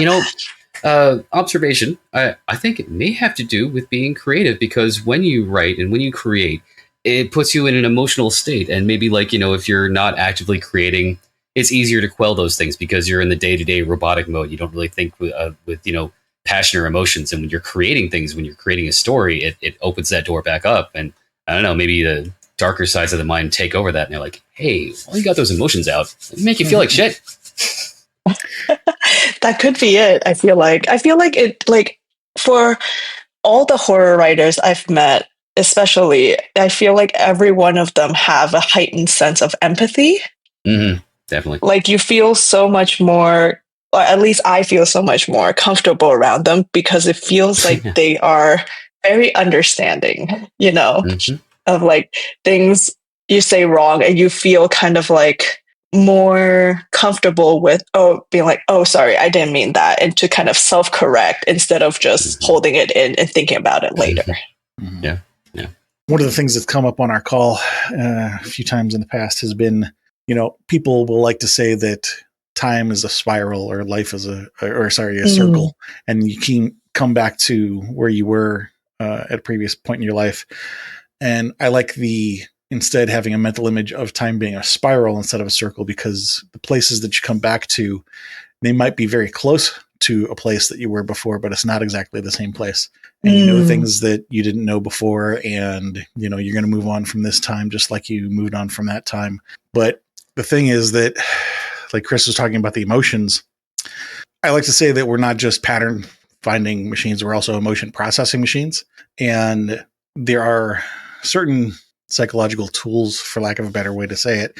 A: observation, I think it may have to do with being creative, because when you write and when you create, it puts you in an emotional state. And maybe if you're not actively creating, it's easier to quell those things because you're in the day-to-day robotic mode. You don't really think with passion or emotions. And when you're creating things, when you're creating a story, it opens that door back up. And I don't know, maybe the darker sides of the mind take over that. And they're like, hey, why you got those emotions out? They make you feel like shit.
C: That could be it. I feel like it, like, for all the horror writers I've met, especially, I feel like every one of them have a heightened sense of empathy.
A: Definitely.
C: Like, you feel so much more, or at least I feel so much more comfortable around them because it feels like they are very understanding, you know, of like things you say wrong, and you feel kind of like more comfortable with, oh, being like, oh, sorry, I didn't mean that, and to kind of self correct instead of just holding it in and thinking about it later.
A: Yeah.
B: One of the things that's come up on our call a few times in the past has been, you know, people will like to say that time is a spiral or life is a circle, and you can come back to where you were at a previous point in your life. And I like instead having a mental image of time being a spiral instead of a circle, because the places that you come back to, they might be very close to a place that you were before, but it's not exactly the same place. And you know things that you didn't know before, and you know you're going to move on from this time just like you moved on from that time. But the thing is that, like Chris was talking about the emotions, I like to say that we're not just pattern finding machines, we're also emotion processing machines. And there are certain psychological tools, for lack of a better way to say it,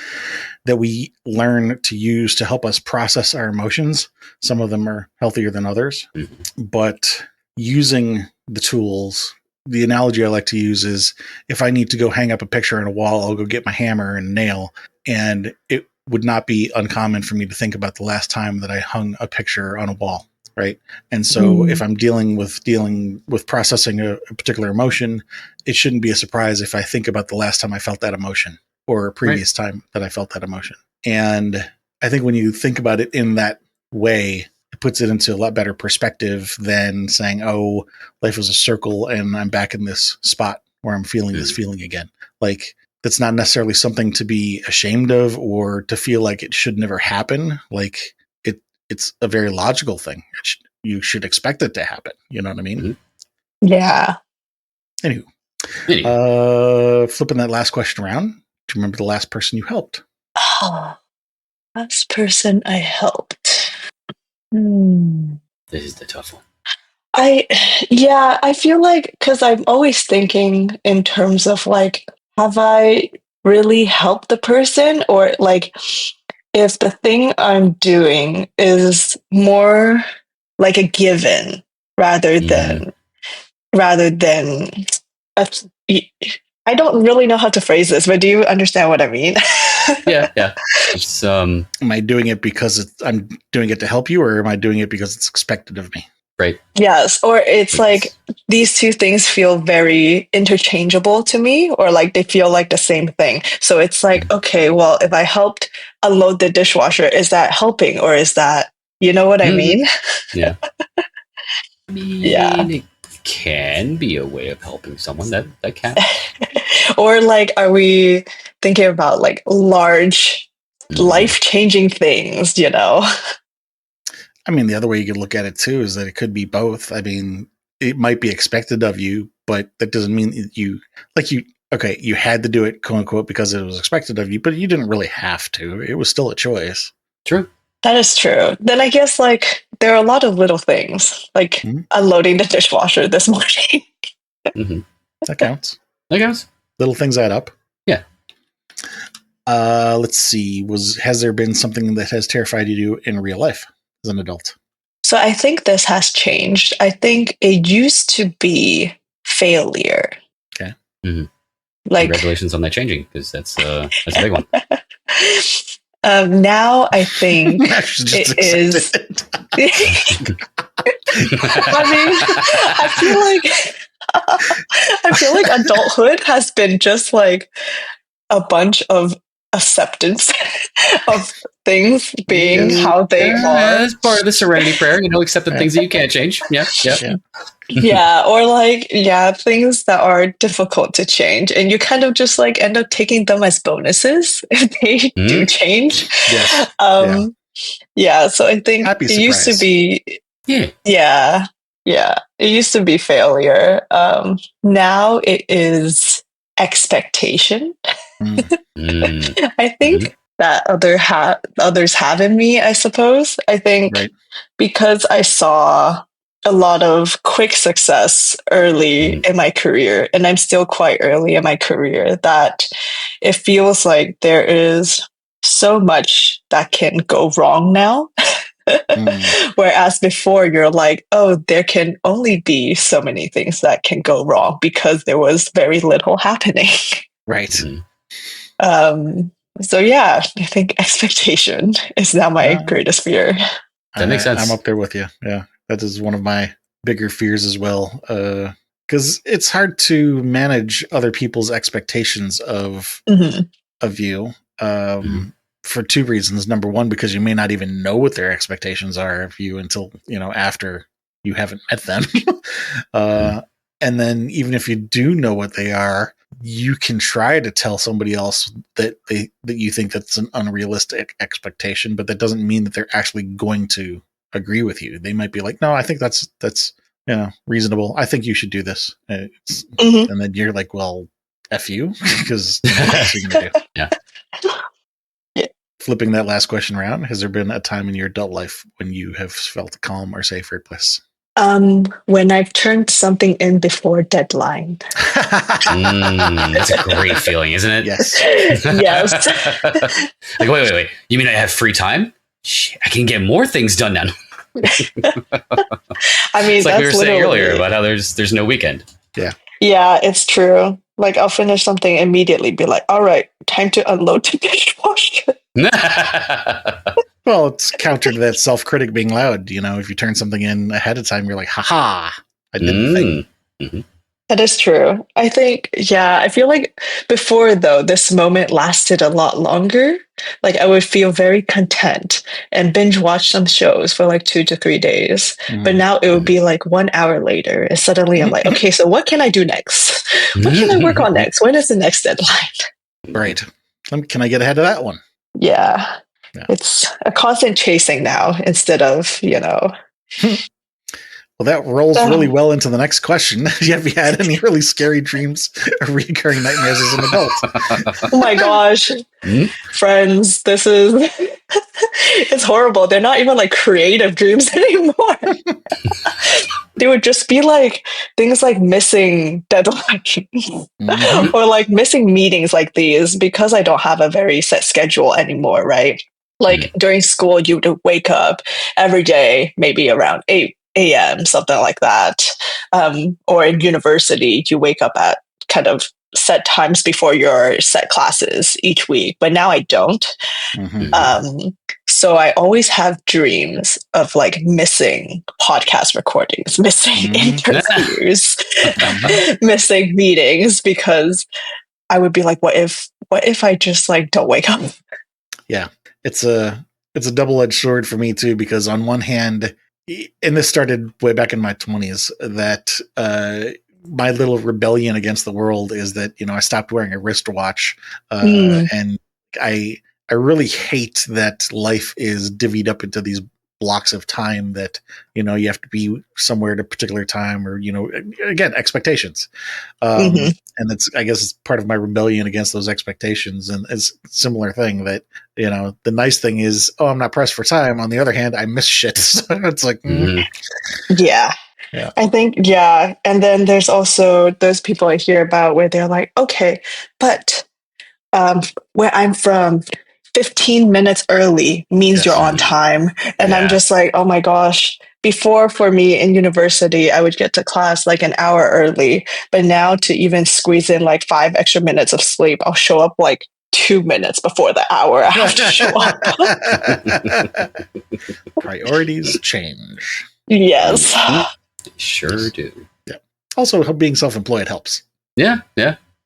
B: that we learn to use to help us process our emotions. Some of them are healthier than others, but using the tools, the analogy I like to use is, if I need to go hang up a picture on a wall, I'll go get my hammer and nail. And it would not be uncommon for me to think about the last time that I hung a picture on a wall. Right. And so if I'm dealing with processing a particular emotion, it shouldn't be a surprise if I think about the last time I felt that emotion or a previous time that I felt that emotion. And I think when you think about it in that way, it puts it into a lot better perspective than saying, oh, life was a circle and I'm back in this spot where I'm feeling this feeling again. Like, that's not necessarily something to be ashamed of or to feel like it should never happen. Like, it's a very logical thing. You should expect it to happen. You know what I mean?
C: Yeah.
B: Anywho. Flipping that last question around. Do you remember the last person you helped?
C: Oh, last person I helped.
A: This is the tough one.
C: I feel like, because I'm always thinking in terms of like, have I really helped the person, or like, if the thing I'm doing is more like a given rather than a, I don't really know how to phrase this, but do you understand what I mean?
A: Yeah. It's
B: am I doing it because I'm doing it to help you, or am I doing it because it's expected of me?
A: Right.
C: Yes, or it's like these two things feel very interchangeable to me, or like they feel like the same thing. So it's like, okay, well, if I helped unload the dishwasher, is that helping, or is that, you know what I mean?
A: Yeah.
C: Yeah.
A: It can be a way of helping someone. That can.
C: Or like, are we thinking about like large life-changing things, you know?
B: I mean, the other way you could look at it too is that it could be both. I mean, it might be expected of you, but that doesn't mean you had to do it, quote unquote, because it was expected of you, but you didn't really have to. It was still a choice.
A: True.
C: That is true. Then I guess like there are a lot of little things, like unloading the dishwasher this morning.
B: That counts.
A: That counts.
B: Little things add up.
A: Yeah.
B: Let's see. Has there been something that has terrified you in real life as an adult?
C: So I think this has changed. I think it used to be failure.
B: Okay.
C: Like,
A: congratulations on that changing, because that's a big one.
C: Now I think it is. I mean, I feel like adulthood has been just like a bunch of acceptance of things being how they are.
A: As part of the serenity prayer, accept the things that you can't change. Yeah.
C: Yeah, or like, things that are difficult to change, and you kind of just like end up taking them as bonuses if they do change.
B: Yes.
C: So I think it used to be it used to be failure. Now it is expectation. I think that others have in me, I suppose. I think because I saw a lot of quick success early in my career, and I'm still quite early in my career, that it feels like there is so much that can go wrong now. Whereas before you're like, oh, there can only be so many things that can go wrong because there was very little happening.
B: Right.
C: So yeah, I think expectation is now my greatest fear.
A: That makes sense.
B: I'm up there with you. Yeah. That is one of my bigger fears as well. Because it's hard to manage other people's expectations of you. For two reasons. Number one, because you may not even know what their expectations are of you until, after you haven't met them. And then even if you do know what they are, you can try to tell somebody else that you think that's an unrealistic expectation, but that doesn't mean that they're actually going to agree with you. They might be like, no, I think that's reasonable. I think you should do this. And then you're like, well, F you, because what you gonna do?
A: Yeah.
B: Flipping that last question around, has there been a time in your adult life when you have felt calm or safe or at bliss?
C: When I've turned something in before deadline.
A: That's a great feeling, isn't it?
B: Yes.
C: Yes.
A: Like, wait. You mean I have free time? Shit, I can get more things done now.
C: I mean,
A: it's like we were saying earlier about how there's no weekend.
B: Yeah.
C: Yeah, it's true. Like, I'll finish something immediately, be like, all right, time to unload the dishwasher.
B: Well, it's counter to that self-critic being loud. If you turn something in ahead of time, you're like, haha, I did the thing.
A: Mm-hmm.
C: That is true. I think, I feel like before, though, this moment lasted a lot longer. Like, I would feel very content and binge watch some shows for like 2 to 3 days. But now it would be like 1 hour later. And suddenly I'm like, okay, so what can I do next? What can I work on next? When is the next deadline?
B: Right. Can I get ahead of that one?
C: Yeah. It's a constant chasing now instead of,
B: Well, that rolls really well into the next question. Have you had any really scary dreams or recurring nightmares as an adult?
C: Oh my gosh. Friends, this is it's horrible. They're not even like creative dreams anymore. They would just be like things like missing deadlines or like missing meetings like these because I don't have a very set schedule anymore, right? Like during school, you would wake up every day, maybe around 8 a.m., something like that. Or in university, you wake up at kind of set times before your set classes each week. But now I don't. So I always have dreams of like missing podcast recordings, missing interviews, missing meetings, because I would be like, what if I just like don't wake up?
B: Yeah, it's a double-edged sword for me too, because on one hand, and this started way back in my 20s, that my little rebellion against the world is that, I stopped wearing a wristwatch. And I really hate that life is divvied up into these blocks of time that, you have to be somewhere at a particular time or, again, expectations. And I guess it's part of my rebellion against those expectations. And it's a similar thing that, the nice thing is, I'm not pressed for time. On the other hand, I miss shit. So it's like,
C: Yeah. I think, and then there's also those people I hear about where they're like, okay, but where I'm from, 15 minutes early means you're on time. And I'm just like, oh my gosh. Before, for me in university, I would get to class like an hour early. But now to even squeeze in like 5 extra minutes of sleep, I'll show up like 2 minutes before the hour I have to show up.
B: Priorities change.
C: Yes.
A: Sure do.
B: Yeah. Also, being self-employed helps.
A: Yeah.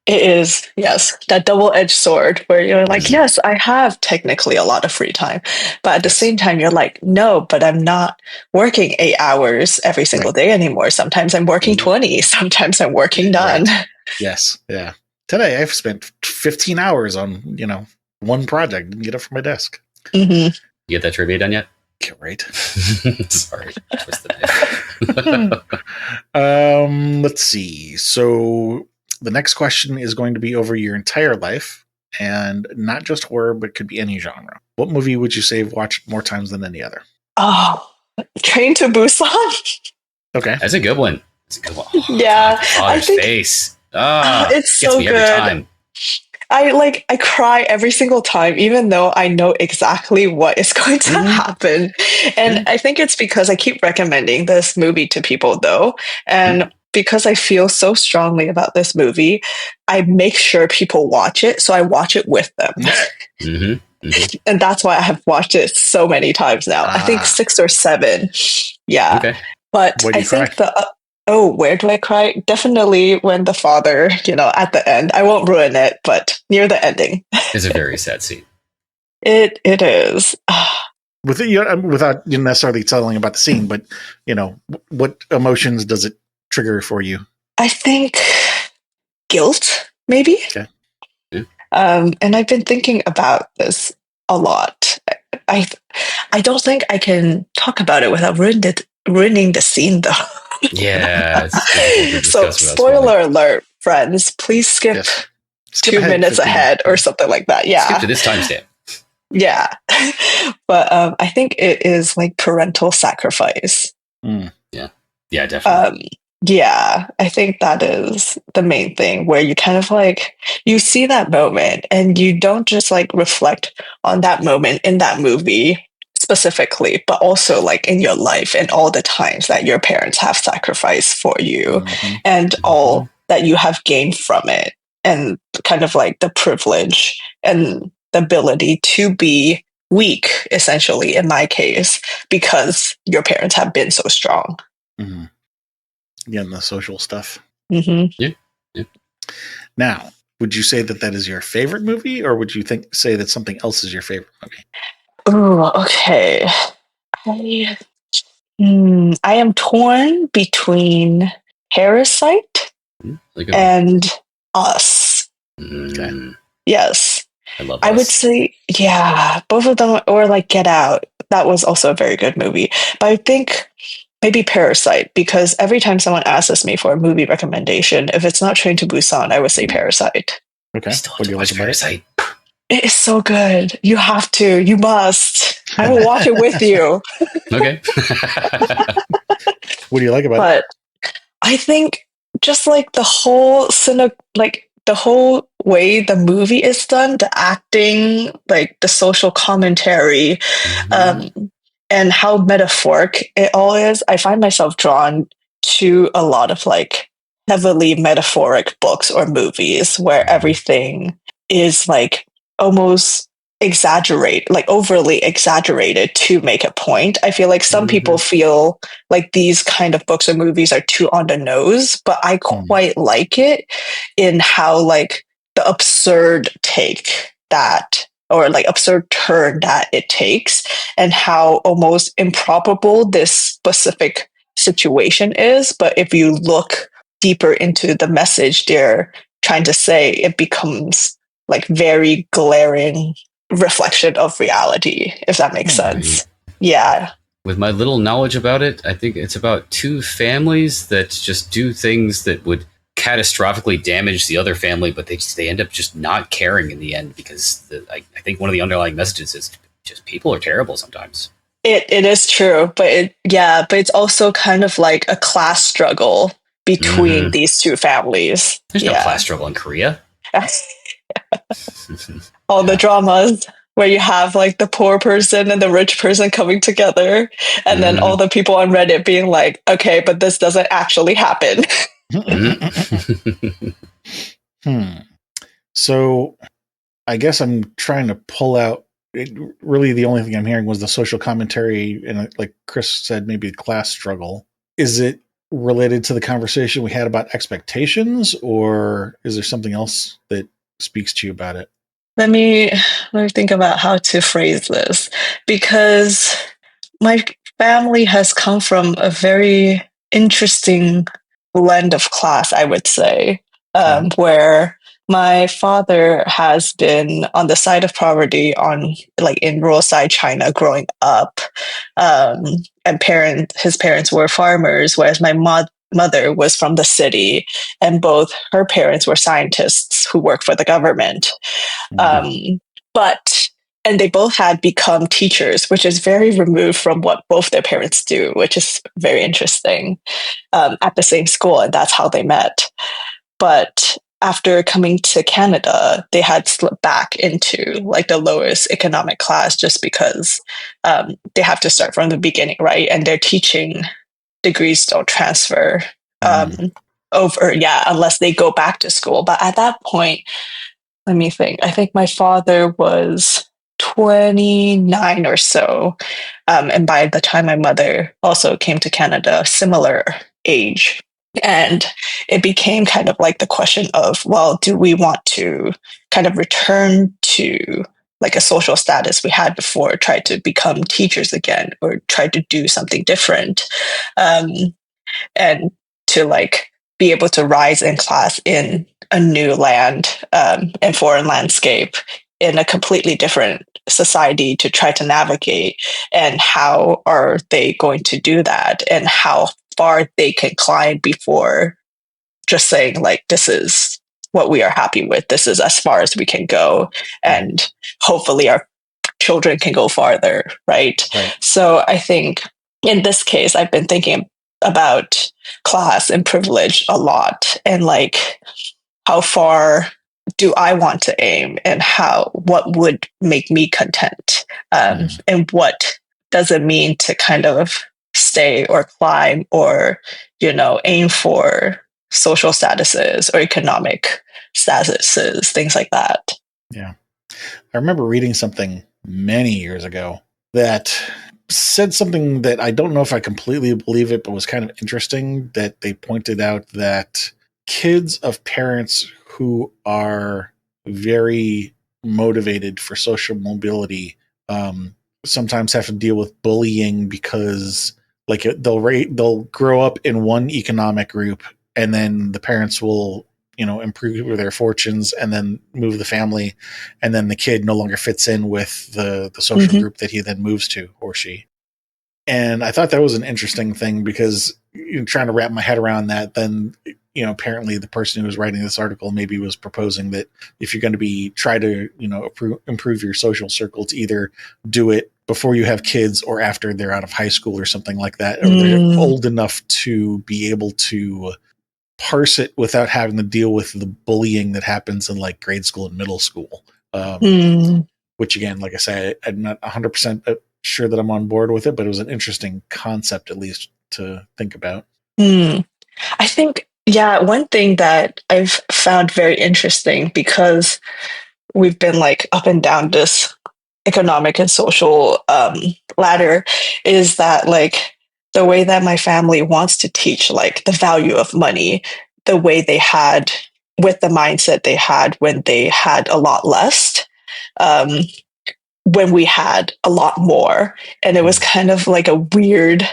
C: It is, yes, that double-edged sword where you're like, yes, I have technically a lot of free time. But at the same time, you're like, no, but I'm not working 8 hours every single day anymore. Sometimes I'm working 20. Sometimes I'm working none.
B: Right. Yes. Yeah. Today, I've spent 15 hours on, one project. Didn't get up from my desk.
A: You get that trivia done yet?
B: Yeah, right.
A: Sorry. Twist the
B: knife. Let's see. So the next question is going to be over your entire life. and not just horror, but could be any genre. What movie would you say you've watched more times than any other?
C: Oh, Train to Busan.
B: Okay.
A: That's a good one. That's a good one. Oh,
C: Yeah,
A: God, the
C: I
A: father's
C: think
A: face.
C: it's
A: Gets
C: so
A: me every
C: good.
A: time.
C: I cry every single time, even though I know exactly what is going to happen. And I think it's because I keep recommending this movie to people, though. And because I feel so strongly about this movie, I make sure people watch it. So I watch it with them. And that's why I have watched it so many times now. I think 6 or 7. Yeah.
A: Okay.
C: But
B: Where do
C: I
B: you cry?
C: think where do I cry? Definitely when the father, at the end. I won't ruin it, but near the ending.
A: It's a very sad scene.
C: It is.
B: Without necessarily telling about the scene, but what emotions does it trigger for you?
C: I think guilt, maybe.
B: Okay.
C: And I've been thinking about this a lot. I don't think I can talk about it without ruining the scene, though.
A: Yeah. It's difficult to
C: So,
A: discuss without
C: spoiler
A: spoiling.
C: alert, friends. Please skip
B: Yes.
C: 2 minutes
B: 15.
C: ahead or something like that. Yeah.
A: Skip to this timestamp.
C: Yeah. But I think it is like parental sacrifice.
A: Yeah, definitely.
C: Yeah, I think that is the main thing where you kind of like, you see that moment and you don't just like reflect on that moment in that movie specifically, but also like in your life and all the times that your parents have sacrificed for you and all that you have gained from it, and kind of like the privilege and the ability to be weak, essentially, in my case, because your parents have been so strong.
B: Again, the social stuff.
C: Yeah.
B: Now, would you say that is your favorite movie, or would you say that something else is your favorite movie?
C: Oh, okay. I am torn between Parasite and Us.
B: Okay.
C: Yes.
A: I love
C: I would
A: Us.
C: say, yeah, both of them, or like Get Out. That was also a very good movie. But I think maybe Parasite, because every time someone asks me for a movie recommendation, if it's not Train to Busan, I would say Parasite.
B: Okay.
A: I still have
B: What do
A: to
B: you like
A: watch
B: about it?
A: Parasite.
C: It is so good. You have to. You must. I will watch it with you.
A: Okay.
B: What do you like about it?
C: But I think just like the whole the whole way the movie is done, the acting, like the social commentary, and how metaphoric it all is, I find myself drawn to a lot of like heavily metaphoric books or movies where everything is like almost overly exaggerated to make a point. I feel like some people feel like these kind of books or movies are too on the nose, but I quite like it in how like the absurd take that, or like absurd turn that it takes, and how almost improbable this specific situation is. But if you look deeper into the message they're trying to say, it becomes like very glaring reflection of reality, if that makes sense. Yeah.
A: With my little knowledge about it, I think it's about 2 families that just do things that would catastrophically damage the other family, but they end up just not caring in the end, because I think one of the underlying messages is just people are terrible sometimes.
C: It is true, but it's also kind of like a class struggle between these 2 families.
A: There's no class struggle in Korea.
C: All the dramas where you have like the poor person and the rich person coming together, and then all the people on Reddit being like, okay, but this doesn't actually happen.
B: So I guess I'm trying to pull out really the only thing I'm hearing was the social commentary, and like Chris said, maybe class struggle. Is it related to the conversation we had about expectations, or is there something else that speaks to you about it?
C: Let me think about how to phrase this, because my family has come from a very interesting blend of class, I would say, where my father has been on the side of poverty in rural side China growing up, and his parents were farmers, whereas my mother was from the city, and both her parents were scientists who worked for the government. Um, and they both had become teachers, which is very removed from what both their parents do, which is very interesting, at the same school. And that's how they met. But after coming to Canada, they had slipped back into like the lowest economic class just because they have to start from the beginning, right? And their teaching degrees don't transfer over, unless they go back to school. But at that point, let me think. I think my father was 29 or so. And by the time my mother also came to Canada, similar age. And it became kind of like the question of, well, do we want to kind of return to like a social status we had before, try to become teachers again, or try to do something different? And to like be able to rise in class in a new land and foreign landscape in a completely different society to try to navigate, and how are they going to do that, and how far they can climb before just saying like, this is what we are happy with, this is as far as we can go, and hopefully our children can go farther, right? So I think in this case, I've been thinking about class and privilege a lot, and like, how far do I want to aim, and what would make me content, and what does it mean to kind of stay or climb or aim for social statuses or economic statuses, things like that.
B: Yeah, I remember reading something many years ago that said something that I don't know if I completely believe it, but was kind of interesting, that they pointed out that kids of parents who are very motivated for social mobility sometimes have to deal with bullying, because like they'll grow up in one economic group, and then the parents will improve their fortunes and then move the family, and then the kid no longer fits in with the social group that he then moves to, or she. And I thought that was an interesting thing, because trying to wrap my head around that, then apparently the person who was writing this article maybe was proposing that if you're going to try to improve your social circle, to either do it before you have kids or after they're out of high school or something like that, or they're old enough to be able to parse it without having to deal with the bullying that happens in like grade school and middle school. Which again, like I say, I'm not 100% sure that I'm on board with it, but it was an interesting concept, at least, to think about.
C: I think, one thing that I've found very interesting, because we've been like up and down this economic and social ladder, is that like the way that my family wants to teach like the value of money, the way they had, with the mindset they had when they had a lot less, when we had a lot more. And it was kind of like a weird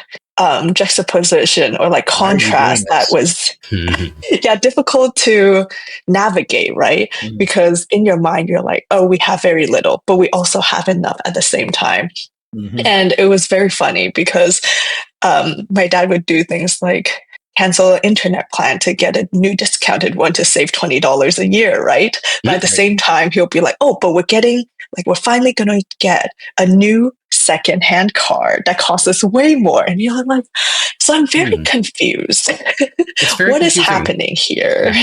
C: juxtaposition or like contrast that was difficult to navigate, right? Because in your mind you're like, oh, we have very little, but we also have enough at the same time. And it was very funny, because my dad would do things like cancel an internet plan to get a new discounted one to save $20 a year, right? But at the same time, he'll be like, oh, but we're finally going to get a new secondhand car that costs us way more. And you're like, so I'm very confused. What is happening here?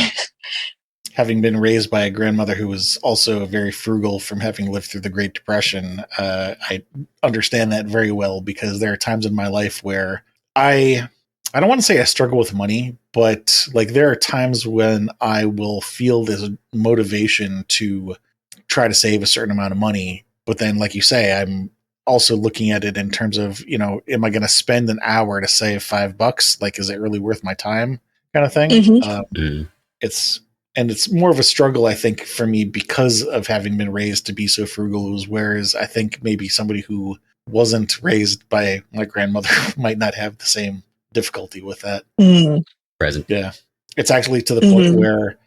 B: Having been raised by a grandmother who was also very frugal from having lived through the Great Depression, I understand that very well, because there are times in my life where I don't want to say I struggle with money, but like there are times when I will feel this motivation to try to save a certain amount of money. But then, like you say, I'm also looking at it in terms of, am I going to spend an hour to save $5? Like, is it really worth my time, kind of thing? It's more of a struggle, I think, for me, because of having been raised to be so frugal. Whereas I think maybe somebody who wasn't raised by my grandmother might not have the same difficulty with that.
A: Present.
B: Yeah. It's actually to the point where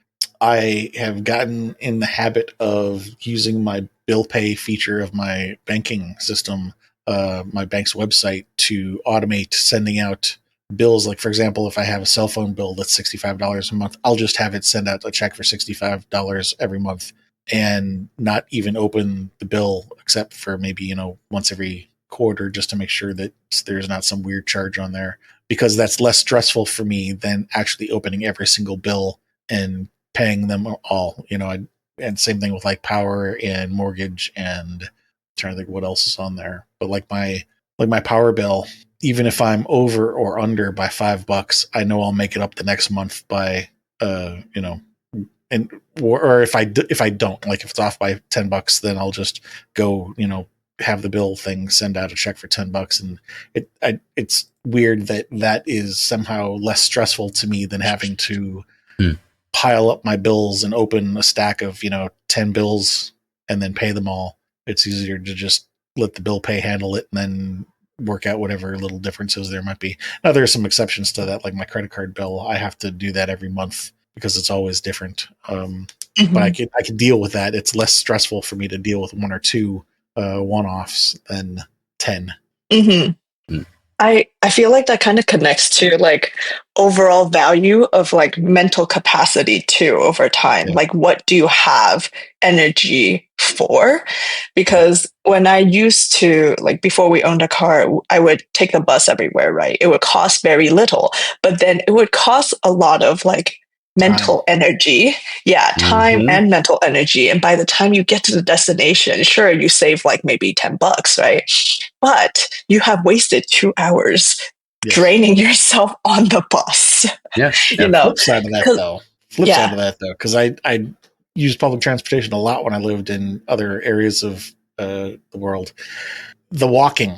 B: I have gotten in the habit of using my bill pay feature of my banking system, my bank's website, to automate sending out bills. Like, for example, if I have a cell phone bill that's $65 a month, I'll just have it send out a check for $65 every month. and not even open the bill except for maybe, once every quarter, just to make sure that there's not some weird charge on there, because that's less stressful for me than actually opening every single bill and paying them all, and same thing with like power and mortgage, and I'm trying to think what else is on there. But like my power bill, even if I'm over or under by $5, I know I'll make it up the next month by, and or if I don't, like if it's off by $10, then I'll just go, have the bill thing send out a check for $10, and it's weird that is somehow less stressful to me than having to pile up my bills and open a stack of 10 bills and then pay them all. It's easier to just let the bill pay handle it and then work out whatever little differences there might be. Now there are some exceptions to that, like my credit card bill. I have to do that every month because it's always different. But I can deal with that. It's less stressful for me to deal with one or two one-offs than 10.
C: I feel like that kind of connects to like overall value of like mental capacity too over time.
B: Yeah.
C: Like what do you have energy for? Because when I used to, like before we owned a car, I would take the bus everywhere, right? It would cost very little, but then it would cost a lot of like mental energy. Yeah, time and mental energy. And by the time you get to the destination, sure, you save like maybe $10, right? But you have wasted 2 hours draining yourself on the bus.
A: Yeah.
B: Flip side of that though, because I used public transportation a lot when I lived in other areas of the world. The walking.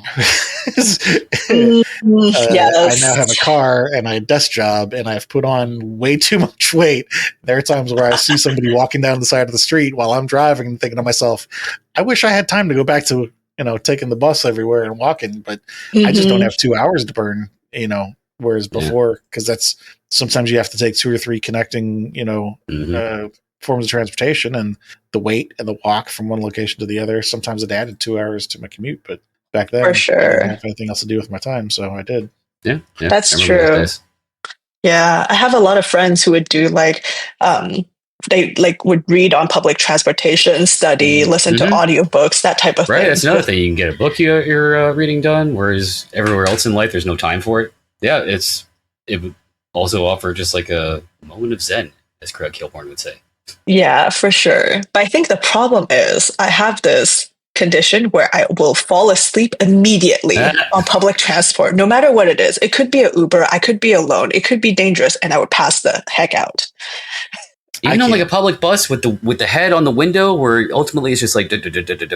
B: I now have a car and a desk job, and I've put on way too much weight. There are times where I see somebody walking down the side of the street while I'm driving and thinking to myself, I wish I had time to go back to, taking the bus everywhere and walking, but I just don't have 2 hours to burn, whereas before, because that's sometimes you have to take 2 or 3 connecting, forms of transportation, and the wait and the walk from one location to the other. Sometimes it added 2 hours to my commute, but back then,
C: for sure,
B: I didn't have anything else to do with my time, so I did.
A: Yeah,
C: that's true. Yeah, I have a lot of friends who would do like, they like would read on public transportation, study, listen to audiobooks, that type of thing.
A: Right, that's another thing. You can get a book you're reading done, whereas everywhere else in life, there's no time for it. Yeah, it would also offer just like a moment of zen, as Craig Kilborn would say.
C: Yeah, for sure. But I think the problem is I have this condition where I will fall asleep immediately on public transport, no matter what it is. It could be an Uber, I could be alone, it could be dangerous, and I would pass the heck out.
A: Even on like a public bus with the head on the window, where ultimately it's just like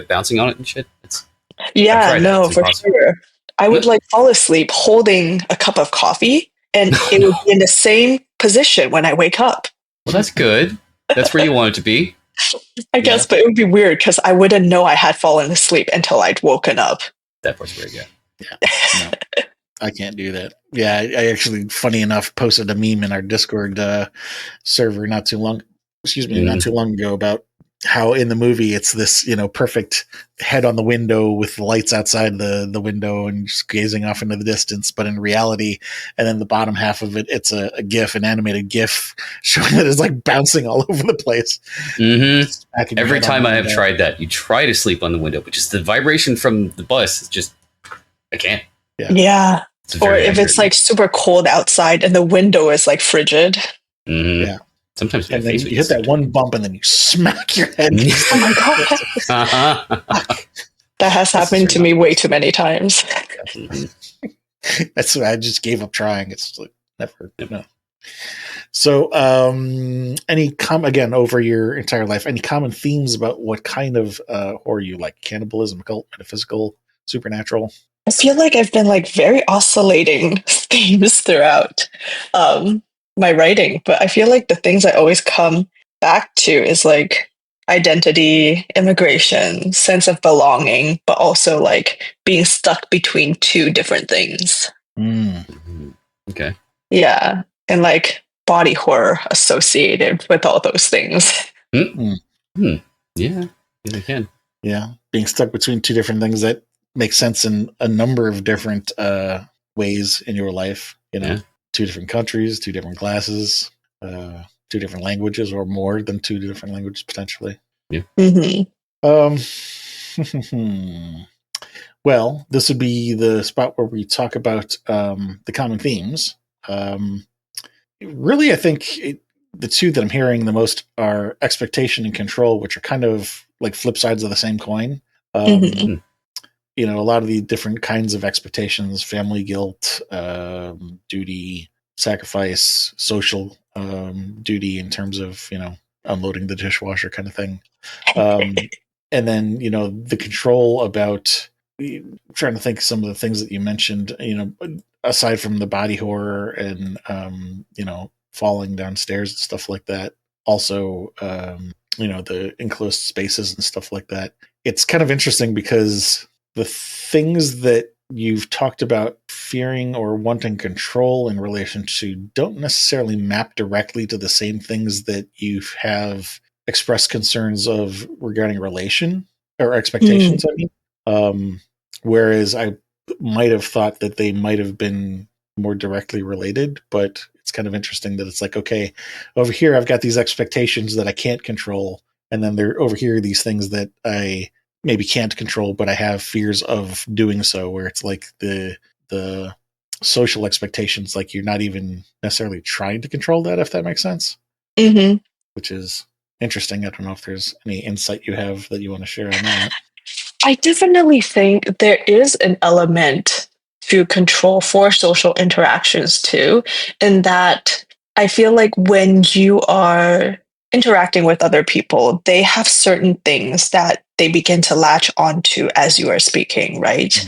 A: bouncing on it and shit.
C: For sure. I would like fall asleep holding a cup of coffee, and it would be in the same position when I wake up.
A: Well, that's good. That's where you want it to be.
C: I guess, but it would be weird because I wouldn't know I had fallen asleep until I'd woken up.
A: That part's weird, yeah.
B: No, I can't do that. Yeah, I actually, funny enough, posted a meme in our Discord server not too long ago about how in the movie it's this, perfect head on the window with the lights outside the window and just gazing off into the distance. But in reality, and then the bottom half of it, it's a GIF, an animated GIF showing that it's like bouncing all over the place.
A: Every time I have tried that, you try to sleep on the window, but just the vibration from the bus is just, I can't.
C: Yeah. Or if it's like super cold outside and the window is like frigid.
B: Yeah.
A: Sometimes
B: and then you hit that one bump and then you smack your head.
C: Oh my god. That has happened to me way too many times.
B: That's why I just gave up trying. It's like never. No. So, again, over your entire life, any common themes about what kind of horror you like? Cannibalism, occult, metaphysical, supernatural?
C: I feel like I've been like very oscillating themes throughout my writing, but I feel like the things I always come back to is like identity, immigration, sense of belonging, but also like being stuck between two different things.
A: Okay.
C: Yeah. And like body horror associated with all those things.
A: Yeah, I can.
B: Yeah. Being stuck between two different things that make sense in a number of different ways in your life, 2 different countries, 2 different classes, 2 different languages, or more than 2 different languages potentially.
C: Mm-hmm.
B: Well, this would be the spot where we talk about the common themes. Really, I think the two that I'm hearing the most are expectation and control, which are kind of like flip sides of the same coin.
C: Mm-hmm.
B: A lot of the different kinds of expectations, family guilt, duty, sacrifice, social duty in terms of, unloading the dishwasher kind of thing. And then, the control about trying to think some of the things that you mentioned, aside from the body horror and, falling downstairs and stuff like that. Also, the enclosed spaces and stuff like that. It's kind of interesting because the things that you've talked about fearing or wanting control in relation to don't necessarily map directly to the same things that you have expressed concerns of regarding relation or expectations. I mean, whereas I might have thought that they might have been more directly related, but it's kind of interesting that it's like, okay, over here I've got these expectations that I can't control, and then there over here are these things that I maybe can't control, but I have fears of doing so, where it's like the social expectations, like you're not even necessarily trying to control that, if that makes sense.
C: Mm-hmm.
B: Which is interesting. I don't know if there's any insight you have that you want to share on that.
C: I definitely think there is an element to control for social interactions too, in that I feel like when you are interacting with other people, they have certain things that they begin to latch onto as you are speaking, right?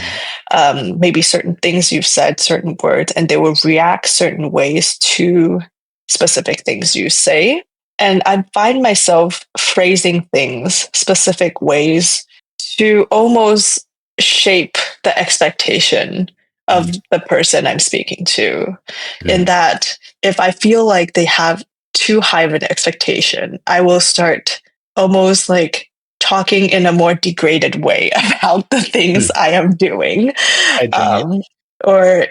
C: Maybe certain things you've said, certain words, and they will react certain ways to specific things you say. And I find myself phrasing things specific ways to almost shape the expectation of the person I'm speaking to. In that, if I feel like they have too high of an expectation, I will start almost like talking in a more degraded way about the things I am doing. Or,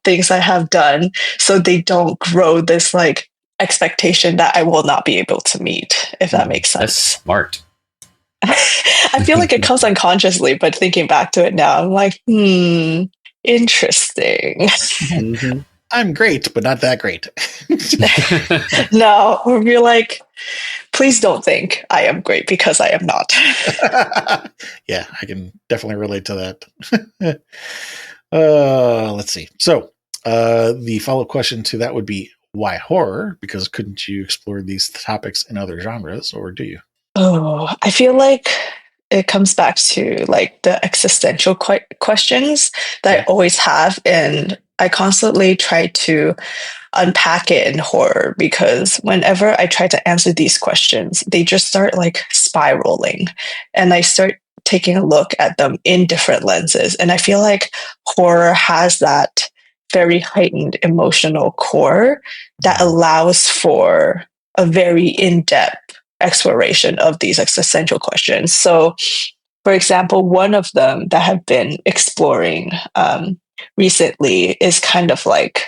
C: things I have done, so they don't grow this like expectation that I will not be able to meet, if that makes sense.
A: That's smart.
C: I feel like it comes unconsciously, but thinking back to it now, I'm like, interesting.
B: I'm great, but not that great.
C: No, or you're like, please don't think I am great, because I am not.
B: Yeah, I can definitely relate to that. Let's see. So the follow-up question to that would be, why horror? Because couldn't you explore these topics in other genres, or do you?
C: Oh, I feel like it comes back to like the existential questions that I always have, and I constantly try to unpack it in horror, because whenever I try to answer these questions, they just start like spiraling, and I start taking a look at them in different lenses. And I feel like horror has that very heightened emotional core that allows for a very in-depth exploration of these existential questions. So, for example, one of them that I've been exploring recently is kind of like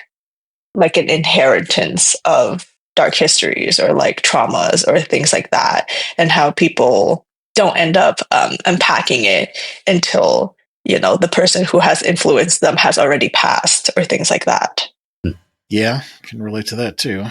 C: an inheritance of dark histories or like traumas or things like that, and how people don't end up unpacking it until the person who has influenced them has already passed, or things like that.
B: Yeah, I can relate to that too.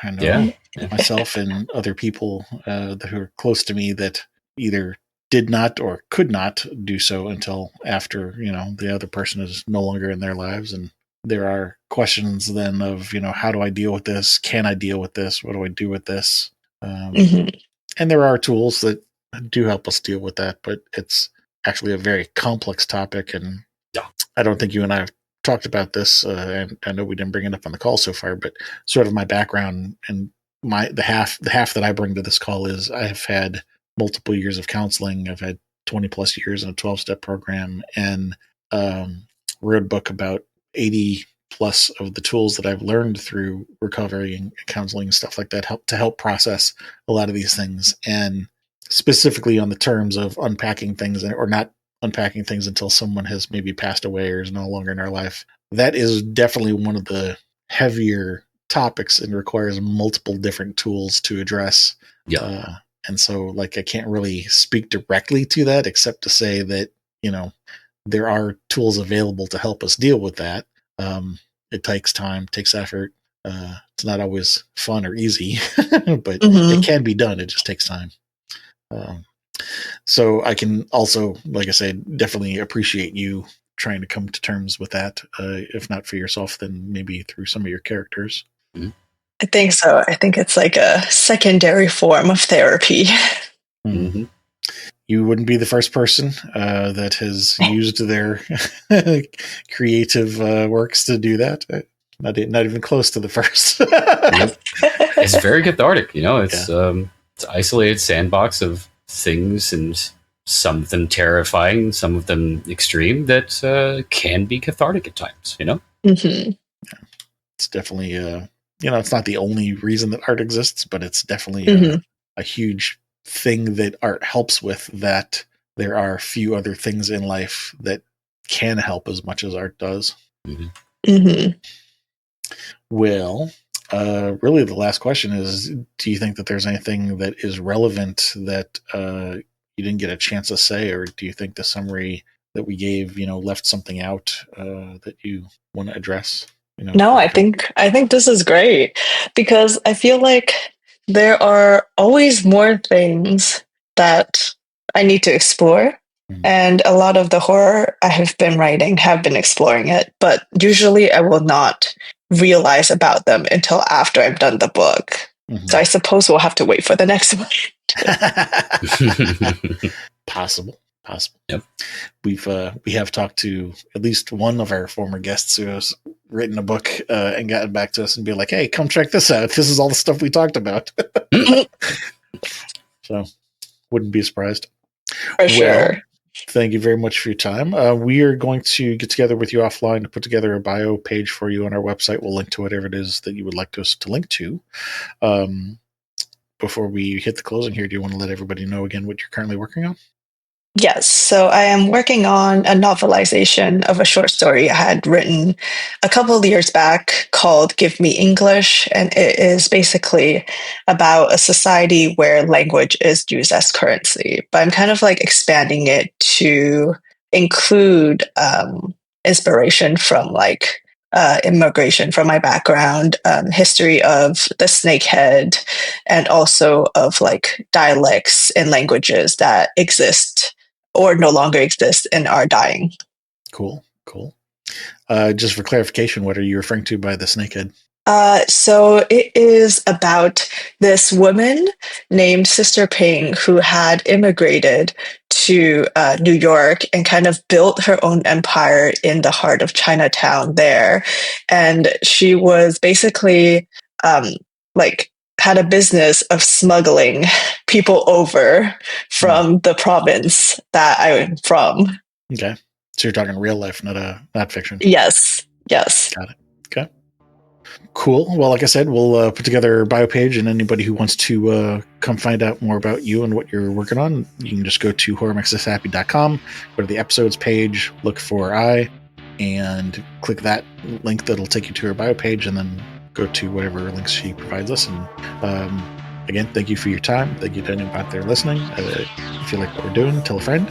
B: I know myself and other people who are close to me that either did not or could not do so until after, the other person is no longer in their lives. And there are questions then of, how do I deal with this? Can I deal with this? What do I do with this? And there are tools that do help us deal with that, but it's actually a very complex topic. And I don't think you and I have talked about this, and I know we didn't bring it up on the call so far, but sort of my background and the half that I bring to this call is I've had multiple years of counseling. I've had 20 plus years in a 12-step program, and wrote a book about 80 plus of the tools that I've learned through recovery and counseling and stuff like that help process a lot of these things, and specifically on the terms of unpacking things or not unpacking things until someone has maybe passed away or is no longer in our life. That is definitely one of the heavier topics and requires multiple different tools to address. And so, like, I can't really speak directly to that except to say that, there are tools available to help us deal with that. It takes time, takes effort. It's not always fun or easy, but it can be done. It just takes time. So I can also, like I said, definitely appreciate you trying to come to terms with that. If not for yourself, then maybe through some of your characters.
A: Mm-hmm.
C: I think so. I think it's like a secondary form of therapy.
A: Mm-hmm.
B: You wouldn't be the first person that has used their creative works to do that. Not even close to the first.
A: Yep. It's very cathartic. It's an isolated sandbox of things, and some of them terrifying, some of them extreme, that can be cathartic at times.
C: Mm-hmm.
B: It's definitely it's not the only reason that art exists, but it's definitely a huge thing that art helps with, that there are few other things in life that can help as much as art does. Well, really the last question is, do you think that there's anything that is relevant that you didn't get a chance to say, or do you think the summary that we gave, left something out that you want to address?
C: No, I think this is great, because I feel like there are always more things that I need to explore. And a lot of the horror I have been writing have been exploring it, but usually I will not realize about them until after I've done the book. So I suppose we'll have to wait for the next one.
B: Possible.
A: Yep.
B: We have talked to at least one of our former guests who has written a book and gotten back to us and be like, "Hey, come check this out. This is all the stuff we talked about." So, wouldn't be surprised.
C: For sure.
B: Thank you very much for your time. We are going to get together with you offline to put together a bio page for you on our website. We'll link to whatever it is that you would like us to link to. Before we hit the closing here, do you want to let everybody know again what you're currently working on?
C: Yes, so I am working on a novelization of a short story I had written a couple of years back called Give Me English, and it is basically about a society where language is used as currency. But I'm kind of like expanding it to include inspiration from like immigration from my background, history of the snakehead, and also of like dialects and languages that exist or no longer exist and are dying.
B: Cool. Just for clarification, what are you referring to by the snakehead?
C: So it is about this woman named Sister Ping who had immigrated to New York and kind of built her own empire in the heart of Chinatown there. And she was basically like had a business of smuggling people over from the province that I'm from.
B: Okay. So you're talking real life, not fiction.
C: Yes.
B: Got it. Okay. Cool. Well, like I said, we'll put together a bio page, and anybody who wants to come find out more about you and what you're working on, you can just go to horrormakesushappy.com, go to the episodes page, look for I, and click that link that'll take you to her bio page, and then go to whatever links she provides us. And again, thank you for your time. Thank you to anybody out there listening. If you like what we're doing, tell a friend.